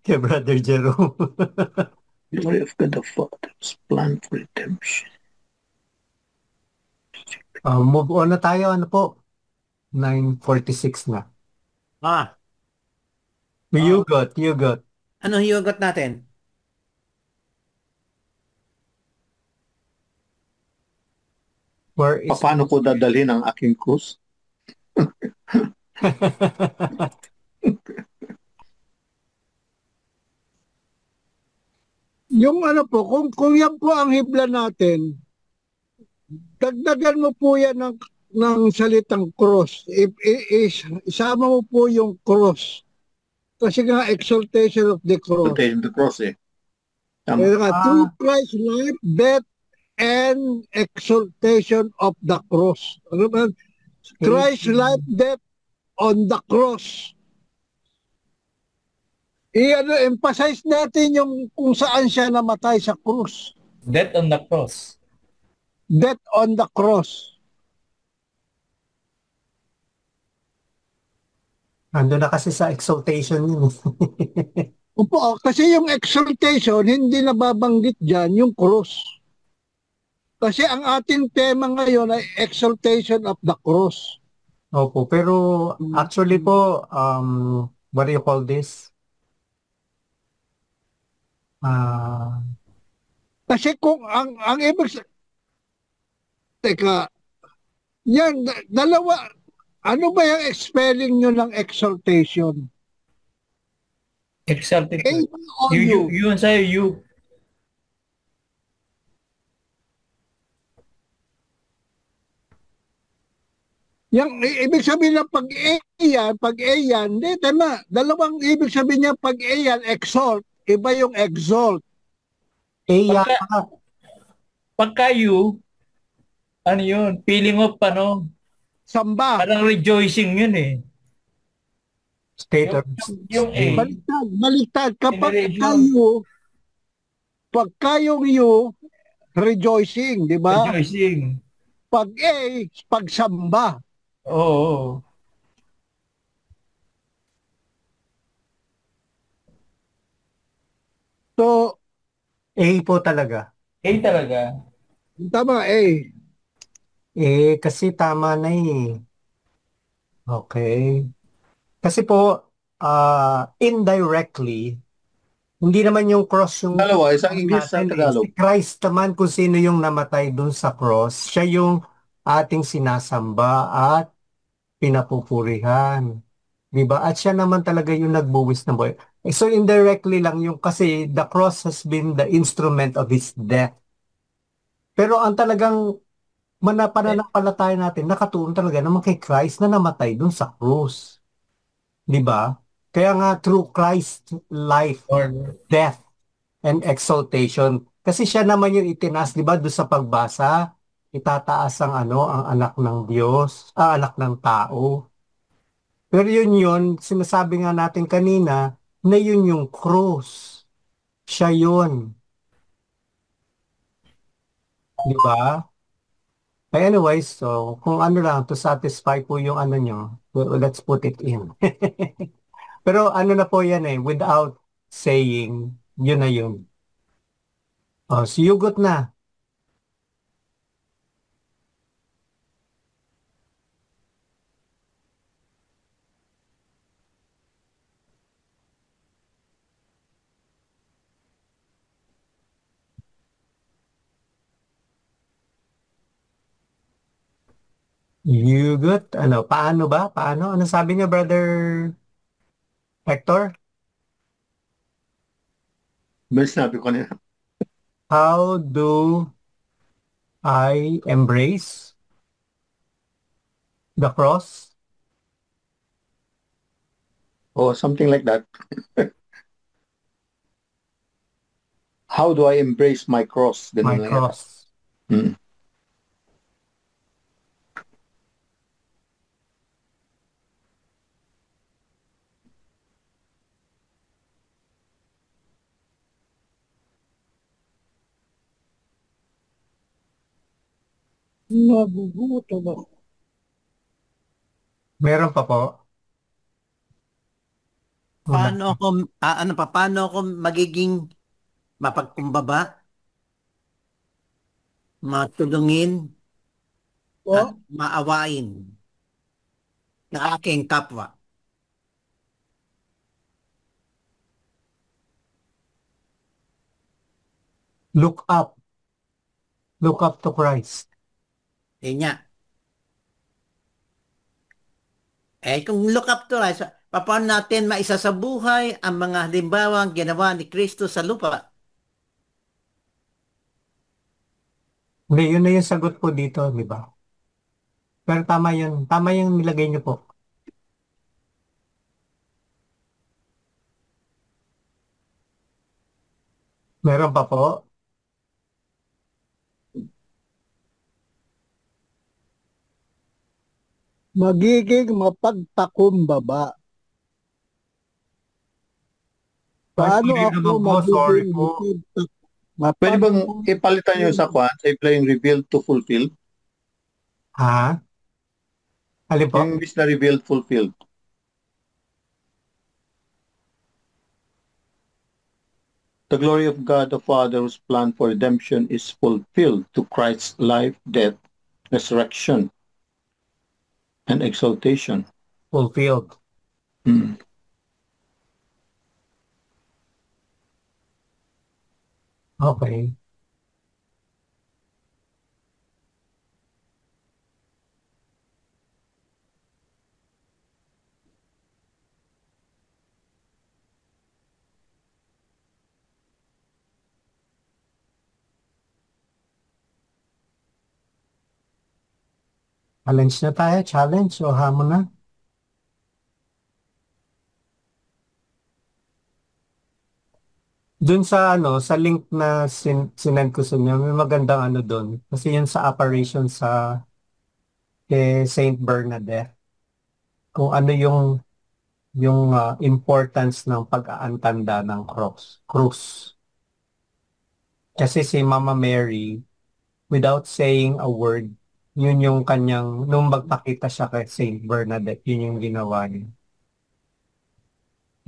kay Brother Jerome. Glory of God the Father's plan for redemption. Move on na tayo. Ano po? 9:46 na. You got. Ano hugot natin? Where is Paano ko dadalhin ang aking krus? Yung ano po, kung yan po ang hibla natin, dagdagan mo po yan ng salitang cross. Isama mo po yung cross. Kasi nga, exaltation of the cross. Exaltation of the cross, Tama. Kaya nga, through Christ's life, death, and exaltation of the cross. Ano ba? Christ's life, death on the cross. Emphasize natin yung kung saan siya namatay sa cross. Death on the cross. Death on the cross. Ando na kasi sa exaltation yun. Opo, kasi yung exaltation, hindi nababanggit dyan yung cross. Kasi ang ating tema ngayon ay exaltation of the cross. Opo, pero actually po, what do you call this? Kasi kung ang ibig teka, yan, dalawa, ano ba yung spelling nyo ng exaltation? Exalted. You. Yun sa'yo, you. Yung ibig sabihin ng pag-ayan, hindi, tama. Dalawang ibig sabihin niya pag-ayan, exalt. Iba yung exalt. Pagka you, ano yun? Feeling of, Samba. parang rejoicing yun State of yung Baliktad. Kapag kayo, yung you, rejoicing, di ba? Rejoicing. Pag A, pagsamba. Oo. So, A po talaga. Talaga. tama A. Kasi tama na eh. Okay. Kasi po, indirectly, hindi naman yung cross yung Dalawa, isang English sa natin eh. Si Tagalog. Christ naman kung sino yung namatay dun sa cross, siya yung ating sinasamba at pinapupurihan. Diba? At siya naman talaga yung nagbuwis ng buhay. So indirectly lang yung kasi the cross has been the instrument of his death. Pero ang talagang pananampalataya natin, nakatuon talaga naman kay Christ na namatay dun sa cross. Di ba? Kaya nga through Christ's life, Or, death, and exaltation. Kasi siya naman yung itinaas, di ba, doon sa pagbasa, itataas ang ang anak ng Diyos, anak ng tao. Pero yun, sinasabi nga natin kanina, na yun yung cross. Siya yun. Di ba? Anyways, so kung ano lang, to satisfy po yung ano nyo, well, let's put it in. Pero ano na po yan eh, without saying, yun na yun. Siyugot na. Yugot? Ano? Paano ba? Paano? Ano sabi niya, Brother Hector? May sinabi ko nila. How do I embrace the cross? Oh, something like that. How do I embrace my cross? My Ganun lang yan. cross. Hmm. Nagugutom ako. Meron pa po. Paano ako magiging mapagkumbaba, matulungin, at O, maawain ng aking kapwa? Look up. Look up to Christ. Yun nga. Kung look up to us, paano natin maisasabuhay ang mga halimbawang ginawa ni Kristo sa lupa? Hindi, yun na yung sagot po dito, di ba? Pero tama yun. Tama yung nilagay niyo po. Meron pa po. magiging mapagpakumbaba. Paano Sorry ako naman po, sorry magiging po. Pwede bang ipalitan nyo sa kwan, sa i-play yung revealed to fulfill? Ha? Alin po? Yung imbis na revealed, fulfilled. The glory of God the Father whose plan for redemption is fulfilled to Christ's life, death, resurrection, and exaltation. Fulfilled. Hmm. Okay. Challenge na tayo. Challenge o hamon na? Doon sa sa link na sinend ko sa inyo, may magandang doon. Kasi yun sa apparition sa Saint Bernadette. Kung ano yung importance ng pag-aantanda ng cross. Cruz. Kasi si Mama Mary, without saying a word, yun yung kanyang, nung magpakita siya kay Saint Bernadette, yun yung ginawa niya.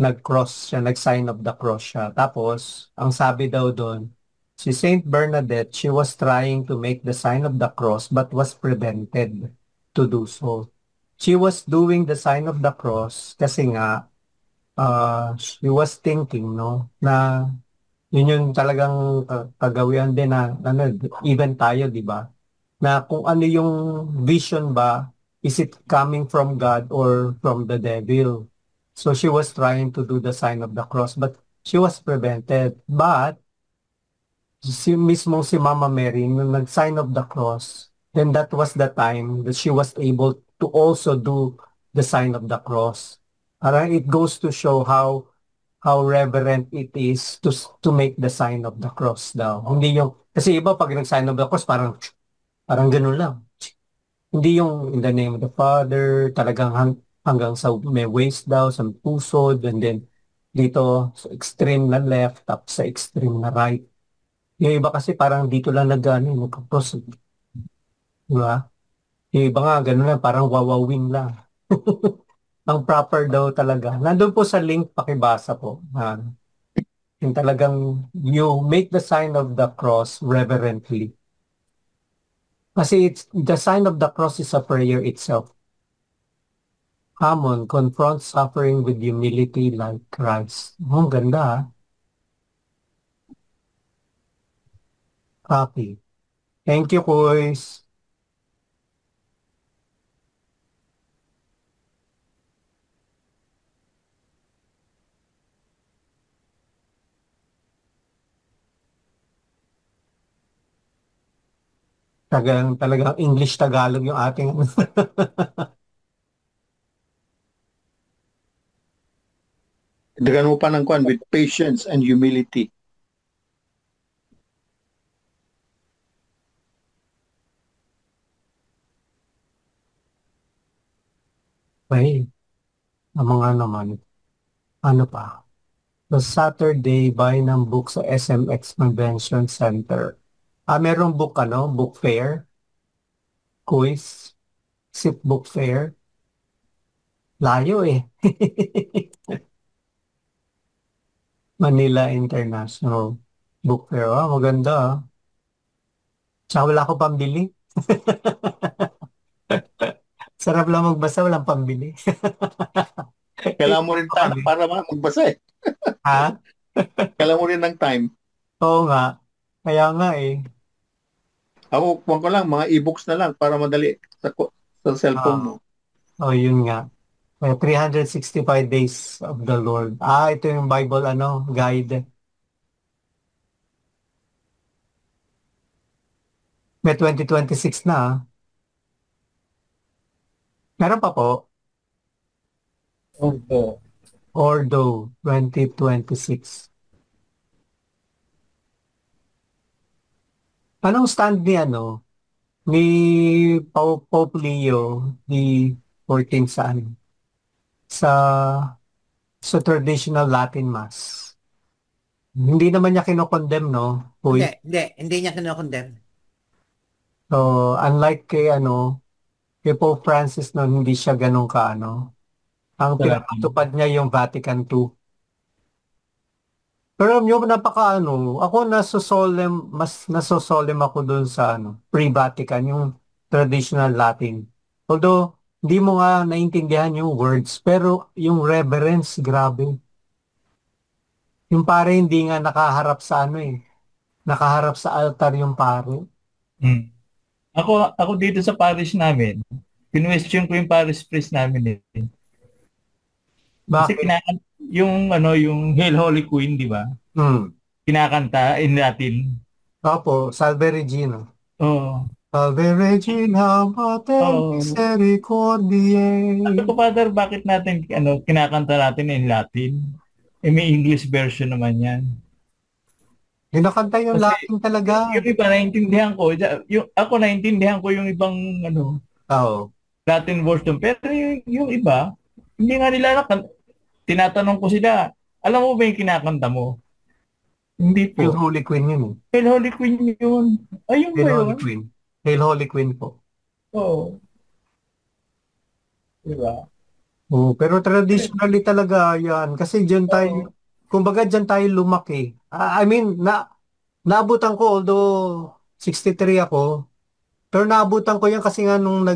Nag-cross siya, nag-sign of the cross siya. Tapos, ang sabi daw doon, si Saint Bernadette, she was trying to make the sign of the cross but was prevented to do so. She was doing the sign of the cross kasi nga, she was thinking, no, na yun yung talagang kagawian din na, ano, even tayo, di ba? Na kung ano yung vision ba, is it coming from God or from the devil? So she was trying to do the sign of the cross, but she was prevented. But si Mama Mary, nung nag-sign of the cross, then that was the time that she was able to also do the sign of the cross. It goes to show how reverent it is to make the sign of the cross daw. Hindi yung, kasi iba pag nag-sign of the cross, parang ganun lang. Hindi yung in the name of the Father, talagang hanggang sa may waist daw, sa puso, and then dito sa extreme na left, tapos sa extreme na right. Yung iba kasi parang dito lang nagka-cross. Diba? Yung iba nga, ganun lang, parang wawawin lang. Ang proper daw talaga. Nandun po sa link, pakibasa po. Yung talagang you make the sign of the cross reverently. Kasi the sign of the cross is a prayer itself. Hamon, confront suffering with humility like Christ. Ang ganda ha. Copy. Thank you, Kuys. Talagang English-Tagalog yung ating Dagan mo pa ng kwan with patience and humility. Ay, ang mga naman. Ano pa? The Saturday, buy ng book sa SMX Convention Center. Merong book, book fair. Quiz. Sip book fair. Layo eh. Manila International Book Fair. Maganda ah. Tsaka wala ko pambili. Sarap lang magbasa, walang pambili. Kailangan mo rin time para magbasa eh. Ha? Kailangan mo rin ng time. Oo nga. Kaya nga eh. Ako, kuwan ko lang, mga e-books na lang para madali sa cellphone mo. Yun nga. 365 Days of the Lord. Ito yung Bible, guide. May 2026 na ah. Meron pa po? Ordo 2026. Anong stand ni Pope Leo the 14th sa traditional Latin Mass? Hindi naman niya kinokondem, no? Hindi niya kinokondem. So, unlike kay Pope Francis hindi siya ganun ka ang pinapatupad niya yung Vatican II. Pero alam nyo, ako mas nasosolem ako dun sa pre-Vatican, yung traditional Latin. Although, hindi mo nga naintindihan yung words, pero yung reverence, grabe. Yung pare hindi nga nakaharap sa nakaharap sa altar yung pare. Ako dito sa parish namin, kinwestiyon ko yung parish priest namin eh. Bakit? Kasi yung Hail Holy Queen, di ba? Kinakanta in Latin. Opo, Salve Regina. Oo. Salve Regina, Mater Misericordiae. Sabi ko, Father, bakit natin kinakanta natin in Latin? May English version naman yan. Kinakanta yung Latin talaga. Yung iba, naintindihan ko. Ako naintindihan ko yung ibang Latin version. Pero yung iba, hindi nga nila tinatanong ko sila, alam mo ba yung kinakanta mo? Hindi Hail po. Holy Queen yun eh. Hail Holy Queen yun. Ayun ba Hail Holy yun? Queen. Hail Holy Queen po. Oo. Diba? Oo, pero traditionally talaga yan. Kasi dyan Oo. tayo, kumbaga dyan tayo lumaki. I mean, naabutan ko, although 63 ako, pero naabutan ko yan kasi nga nung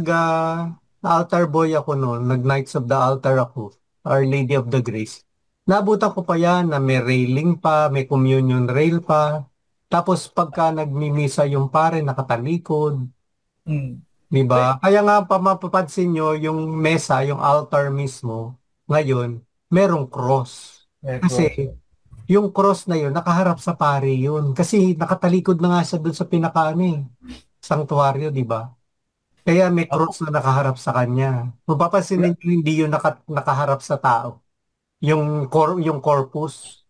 altar boy ako noon, nag-Knights of the Altar ako, Our Lady of the Grace. Naabutan ko pa yan na may railing pa, may communion rail pa. Tapos pagka nagmimisa yung pare, nakatalikod. Mm. Di ba? Kaya nga pa mapapansin nyo, yung mesa, yung altar mismo, ngayon, merong cross. May Kasi cross. yung cross na yun, nakaharap sa pare yun. Kasi nakatalikod na nga siya dun sa pinakaano eh, sanctuaryo, di ba? Kaya may Ako, cross na nakaharap sa kanya. Kung papansinin nyo, hindi yun nakaharap sa tao. Yung corpus,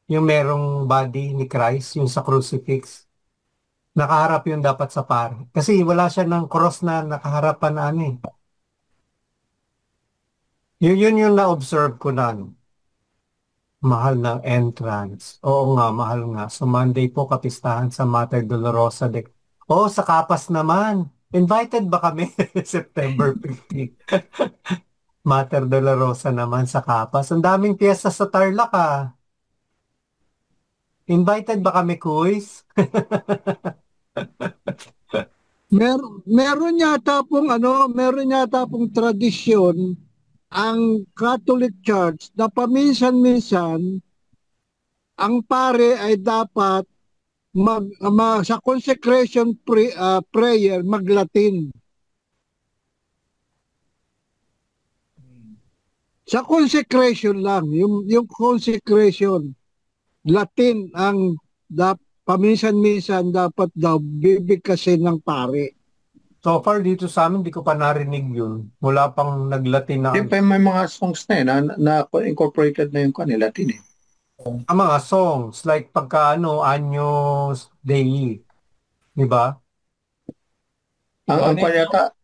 yung merong body ni Christ, yung sa crucifix, nakaharap yun dapat sa pare. Kasi wala siya ng cross na nakaharapan na ano eh. Yun yung na-observe ko na ano, mahal ng entrance. Oo nga, mahal nga. So Monday po, kapistahan sa Mater Dolorosa de... Oh, sa Kapas naman. Invited ba kami? September 15. Mater Dolorosa naman sa Kapas. Ang daming piyesta sa Tarlac ah. Invited ba kami, Kuys? Meron yata pong tradisyon ang Catholic Church na paminsan-minsan ang pare ay dapat sa consecration prayer mag-Latin. Sa consecration lang, yung consecration, Latin ang paminsan-minsan dapat daw bibigkasin ng pare. So far dito sa amin, di ko pa narinig yun. Mula pang naglatin na Di pa may mga songs na incorporated na yung kanila Latin eh. ang mga songs, like pagka Agnus Dei. Di ba? Ang ano kanyata,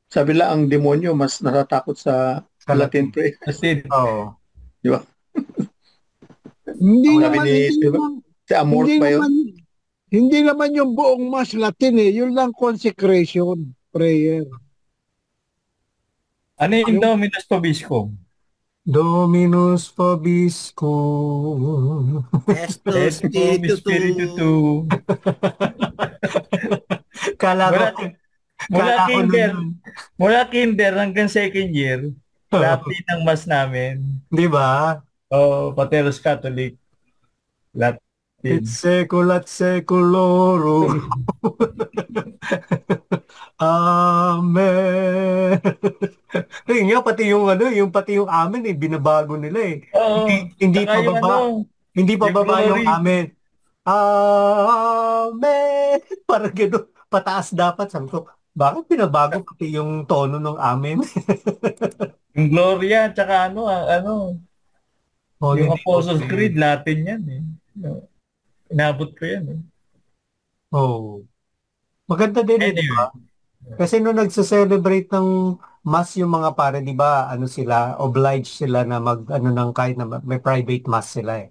sabi lang ang demonyo mas natatakot sa Sa Latin prayer. Kasi, Oo. Di ba? Hindi Sabi naman, ni hindi naman, si Amorth hindi ba yun? naman, hindi naman yung buong Mass Latin eh. Yun lang consecration prayer. ano yung Dominus Tobiscum? Dominus Vobiscum. Esto Et cum spiritu spiritu tu. tu. Kala ko, Mula, mula kala ko kinder, nun. mula kinder hanggang second year, Latin ang mas namin. Di ba? Oh, Pateros Catholic. Latin. Et seculat seculorum. Amen. Ayun nga, pati yung amen binabago nila eh. Oo. Hindi Saka yung pababa. Hindi yung pababa yung glory. amen. Amen. Parang gano'n. Pataas dapat. Sabi ko, bakit pinabago pati yung tono ng amen? Yung Gloria, tsaka Holy yung name of Apostles' the- Creed, Latin yan eh. Inabot ko yan eh. Oh. Maganda din eh, di Anyway. ba? Kasi nung nagse-celebrate ng mass yung mga pare, di ba, obliged sila na ng kahit na may private mass sila eh.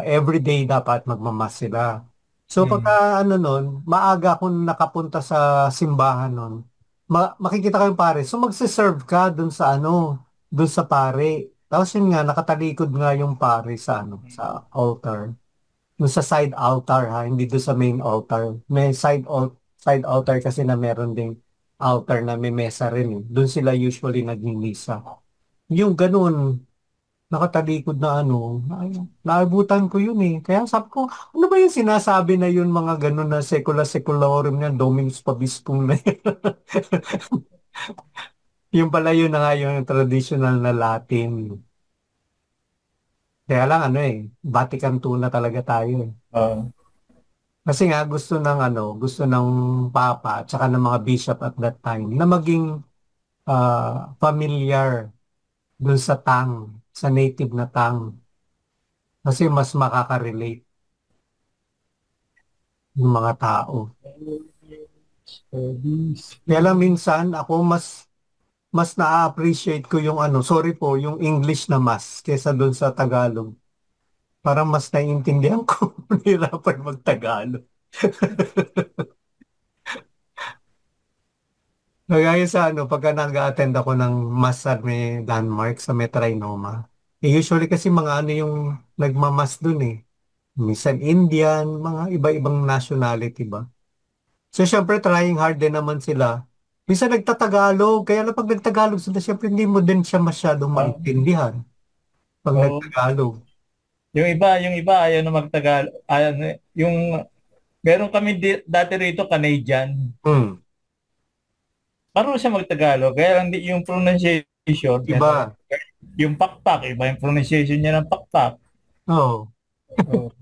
Every day dapat magmamass sila. So pagka nun, maaga akong nakapunta sa simbahan nun, makikita kayong pare. So magse-serve ka dun sa pare. Tapos yun nga, nakatalikod nga yung pare sa altar. Dun sa side altar ha, hindi dun sa main altar. May side altar kasi na meron ding altar na may mesa rin eh. Doon sila usually nagmimisa. Yung ganun, nakatalikod na naabutan ko yun eh. Kaya sabi ko, ano ba yung sinasabi na yun mga ganun na secula-secularum na Dominus Vobiscum na yun? Yung pala yun na nga yung traditional na Latin. Kaya lang Vatican II na talaga tayo eh. Kasi nga gusto ng Papa at saka ng mga bishop at that time na maging familiar dun sa sa native na tongue. Kasi mas makaka-relate yung mga tao. Kaya lang minsan ako mas na-appreciate ko yung sorry po, yung English na mas kesa dun sa Tagalog. Parang mas naiintindihan ko. Nahirapan mag-Tagalog. Kagaya sa pagka nag-attend ako ng Mass sa may landmark sa may Trinoma, usually kasi mga yung nagmamas dun eh. Minsan Indian, mga iba-ibang nationality ba? So, syempre, trying hard din naman sila. Minsan nagtatagalog, kaya na pag nagtagalog sila, syempre hindi mo din siya masyadong Ah, maintindihan pag oo. nagtagalog. Yung iba ayaw na magtagal. Ayaw yung meron kami dati rito Canadian. Hmm, Parang siya magtagalog, kaya lang yung pronunciation, gano'n. iba. Yung pakpak, iba yung pronunciation niya ng pakpak. Oo. Oh.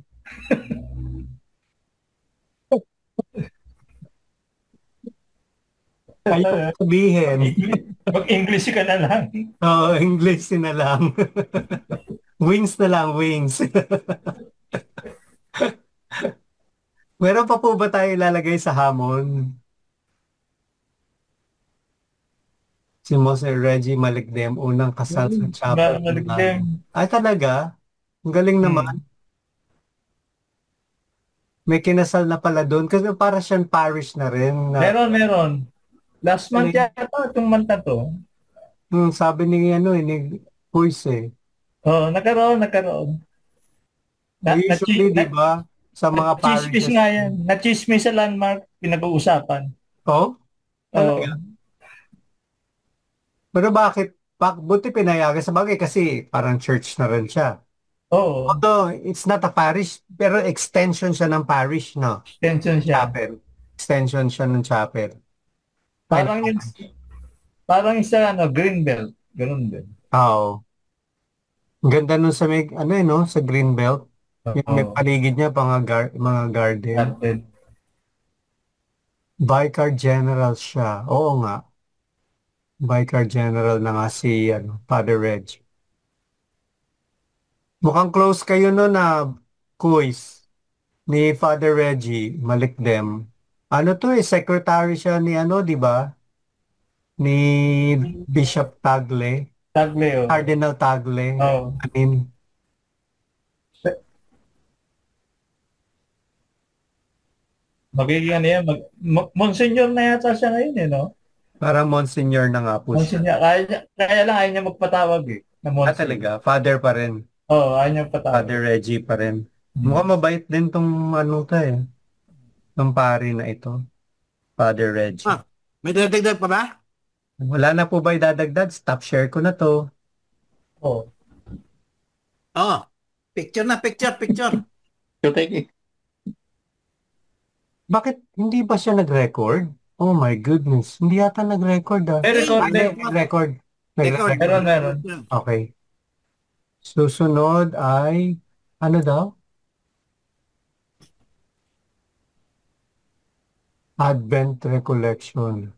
Ayaw sabihin. Mag-English ka na lang. Oo, English na lang. Wings na lang, wings. Meron pa po ba tayo ilalagay sa hamon? Si Mose Reggie Malikdem, unang kasal sa chapel ng Maligdim. Ay, talaga? Ang galing naman. May kinasal na pala doon. Kasi para siyang parish na rin. Meron. Last month yata, itong month na to. Sabi ni ni Puys eh. Oh, nagkaroon. Usually, di ba? Sa mga Chismis parishes. nga yan. Na-chismis sa landmark, pinag-uusapan. Oh? Oh, Talaga? Pero bakit? Buti pinayagan sa bagay kasi parang church na rin siya. oh, Although, it's not a parish, pero extension siya ng parish, no? extension siya. Chapel. Extension siya ng chapel. Parang yung, parang sa Greenbelt. Ganun din. Oo. Ang ganda nun sa may, no? Sa Greenbelt. Yung may Oo. paligid niya, mga garden. Garden. Vicar General siya. Oo nga. Vicar General na nga si Father Reg. Mukhang close kayo no na quiz ni Father Reggie Malikdem. Ano to secretary siya ni di ba? Ni Bishop Tagle, Tagle, oh. Cardinal Tagle. Oh. I mean, Magiging yan. Monsignor na yata siya ngayon, no? parang Monsignor na nga po siya. Monsignor. Kaya lang ayaw niya magpatawag, na Monsignor. Talaga, Father pa rin. Oo, ayaw niya patawag. Father Reggie pa rin. Mukhang mabait din tong tong pari na ito. Father Reggie. May dadagdag pa ba? Wala na po ba idadagdag? Stop share ko na to. Oh. Oh, picture. So, thank Bakit hindi ba siya nag-record? Oh my goodness. Hindi yata nag-record ah. May record, Record. Meron. Okay. Susunod ay ano daw? Advent Recollection.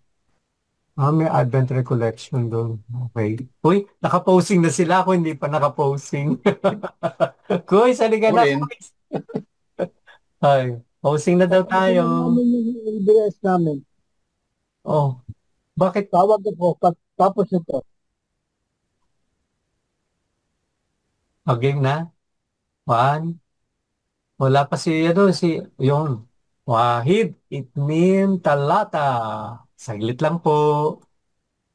May Advent Recollection doon. Okay. Uy, nakaposing na sila ako, hindi pa nakaposing. Kuy, sali ka na. Ulit. Ay, posing na daw tayo. Yung ABS namin. Oh, bakit? Tawag ako, tapos ito. Game na? One. Wala pa yung Wahid Itmin Talata. Saglit lang po.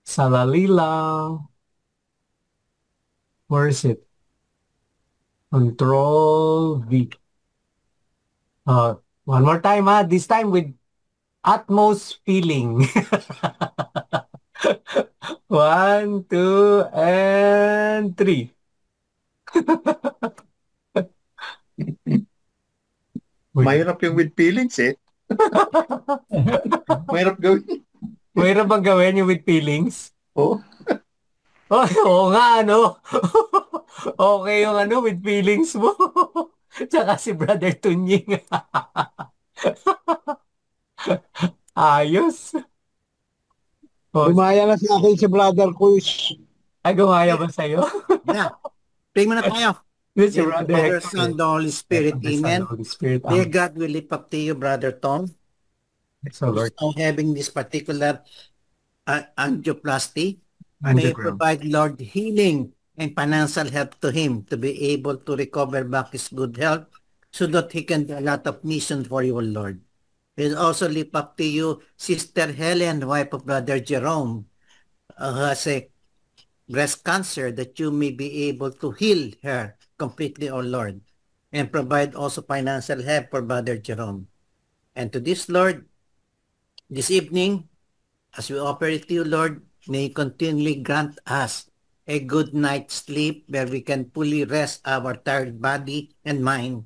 Salali lang. Where is it? Control V. One more time this time with utmost feeling. 1, 2, and 3. Mahirap yung with feelings eh. Mahirap gawin. Mahirap bang gawin yung with feelings? Oo. Oo nga, Okay yung with feelings mo. Tsaka si Brother Tunying. Ayos. Gumaya na sa akin si Brother Quiz. Ay, gumaya ba sa'yo? Yeah. Pray muna tayo. This In is the Brother Father, Hector. Son, the Holy Spirit. Father, Son, Amen. Holy Spirit. Dear God, we lift up to you, Brother Tom, So, Lord, who's now having this particular angioplasty. May you underground. provide, Lord, healing and financial help to him to be able to recover back his good health so that he can do a lot of mission for you, Lord. We also lift up to you Sister Helen, wife of Brother Jerome, who has a breast cancer, that you may be able to heal her completely, O Lord, and provide also financial help for Brother Jerome. And to this, Lord, this evening, as we offer it to you, Lord, may you continually grant us a good night's sleep where we can fully rest our tired body and mind.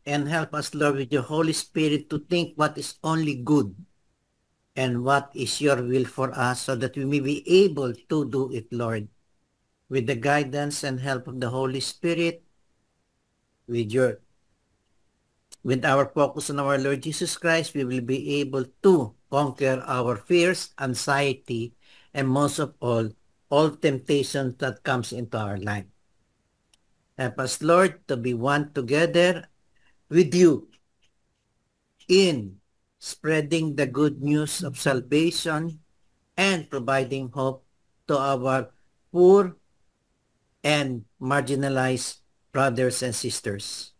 And help us, Lord, with your Holy Spirit to think what is only good and what is your will for us, so that we may be able to do it, Lord, with the guidance and help of the Holy Spirit, with our focus on our Lord Jesus Christ. We will be able to conquer our fears, anxiety, and most of all temptations that comes into our life. Help us, Lord, to be one together with you in spreading the good news of salvation and providing hope to our poor and marginalized brothers and sisters.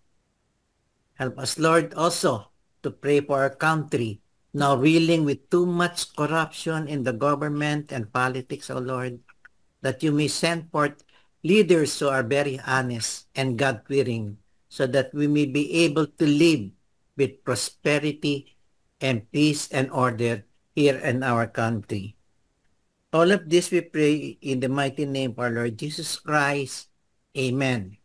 Help us, Lord, also to pray for our country, now reeling with too much corruption in the government and politics, O Lord, that you may send forth leaders who are very honest and God-fearing, so that we may be able to live with prosperity and peace and order here in our country. All of this we pray in the mighty name of our Lord Jesus Christ. Amen.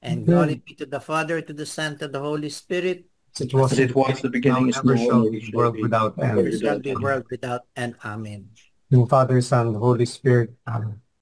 And glory be to the Father, to the Son, to the Holy Spirit. It was the beginning, is never now, shall and be, shall world be, without There end. shall be world without end. Amen. In Father, Son, Holy Spirit. Amen.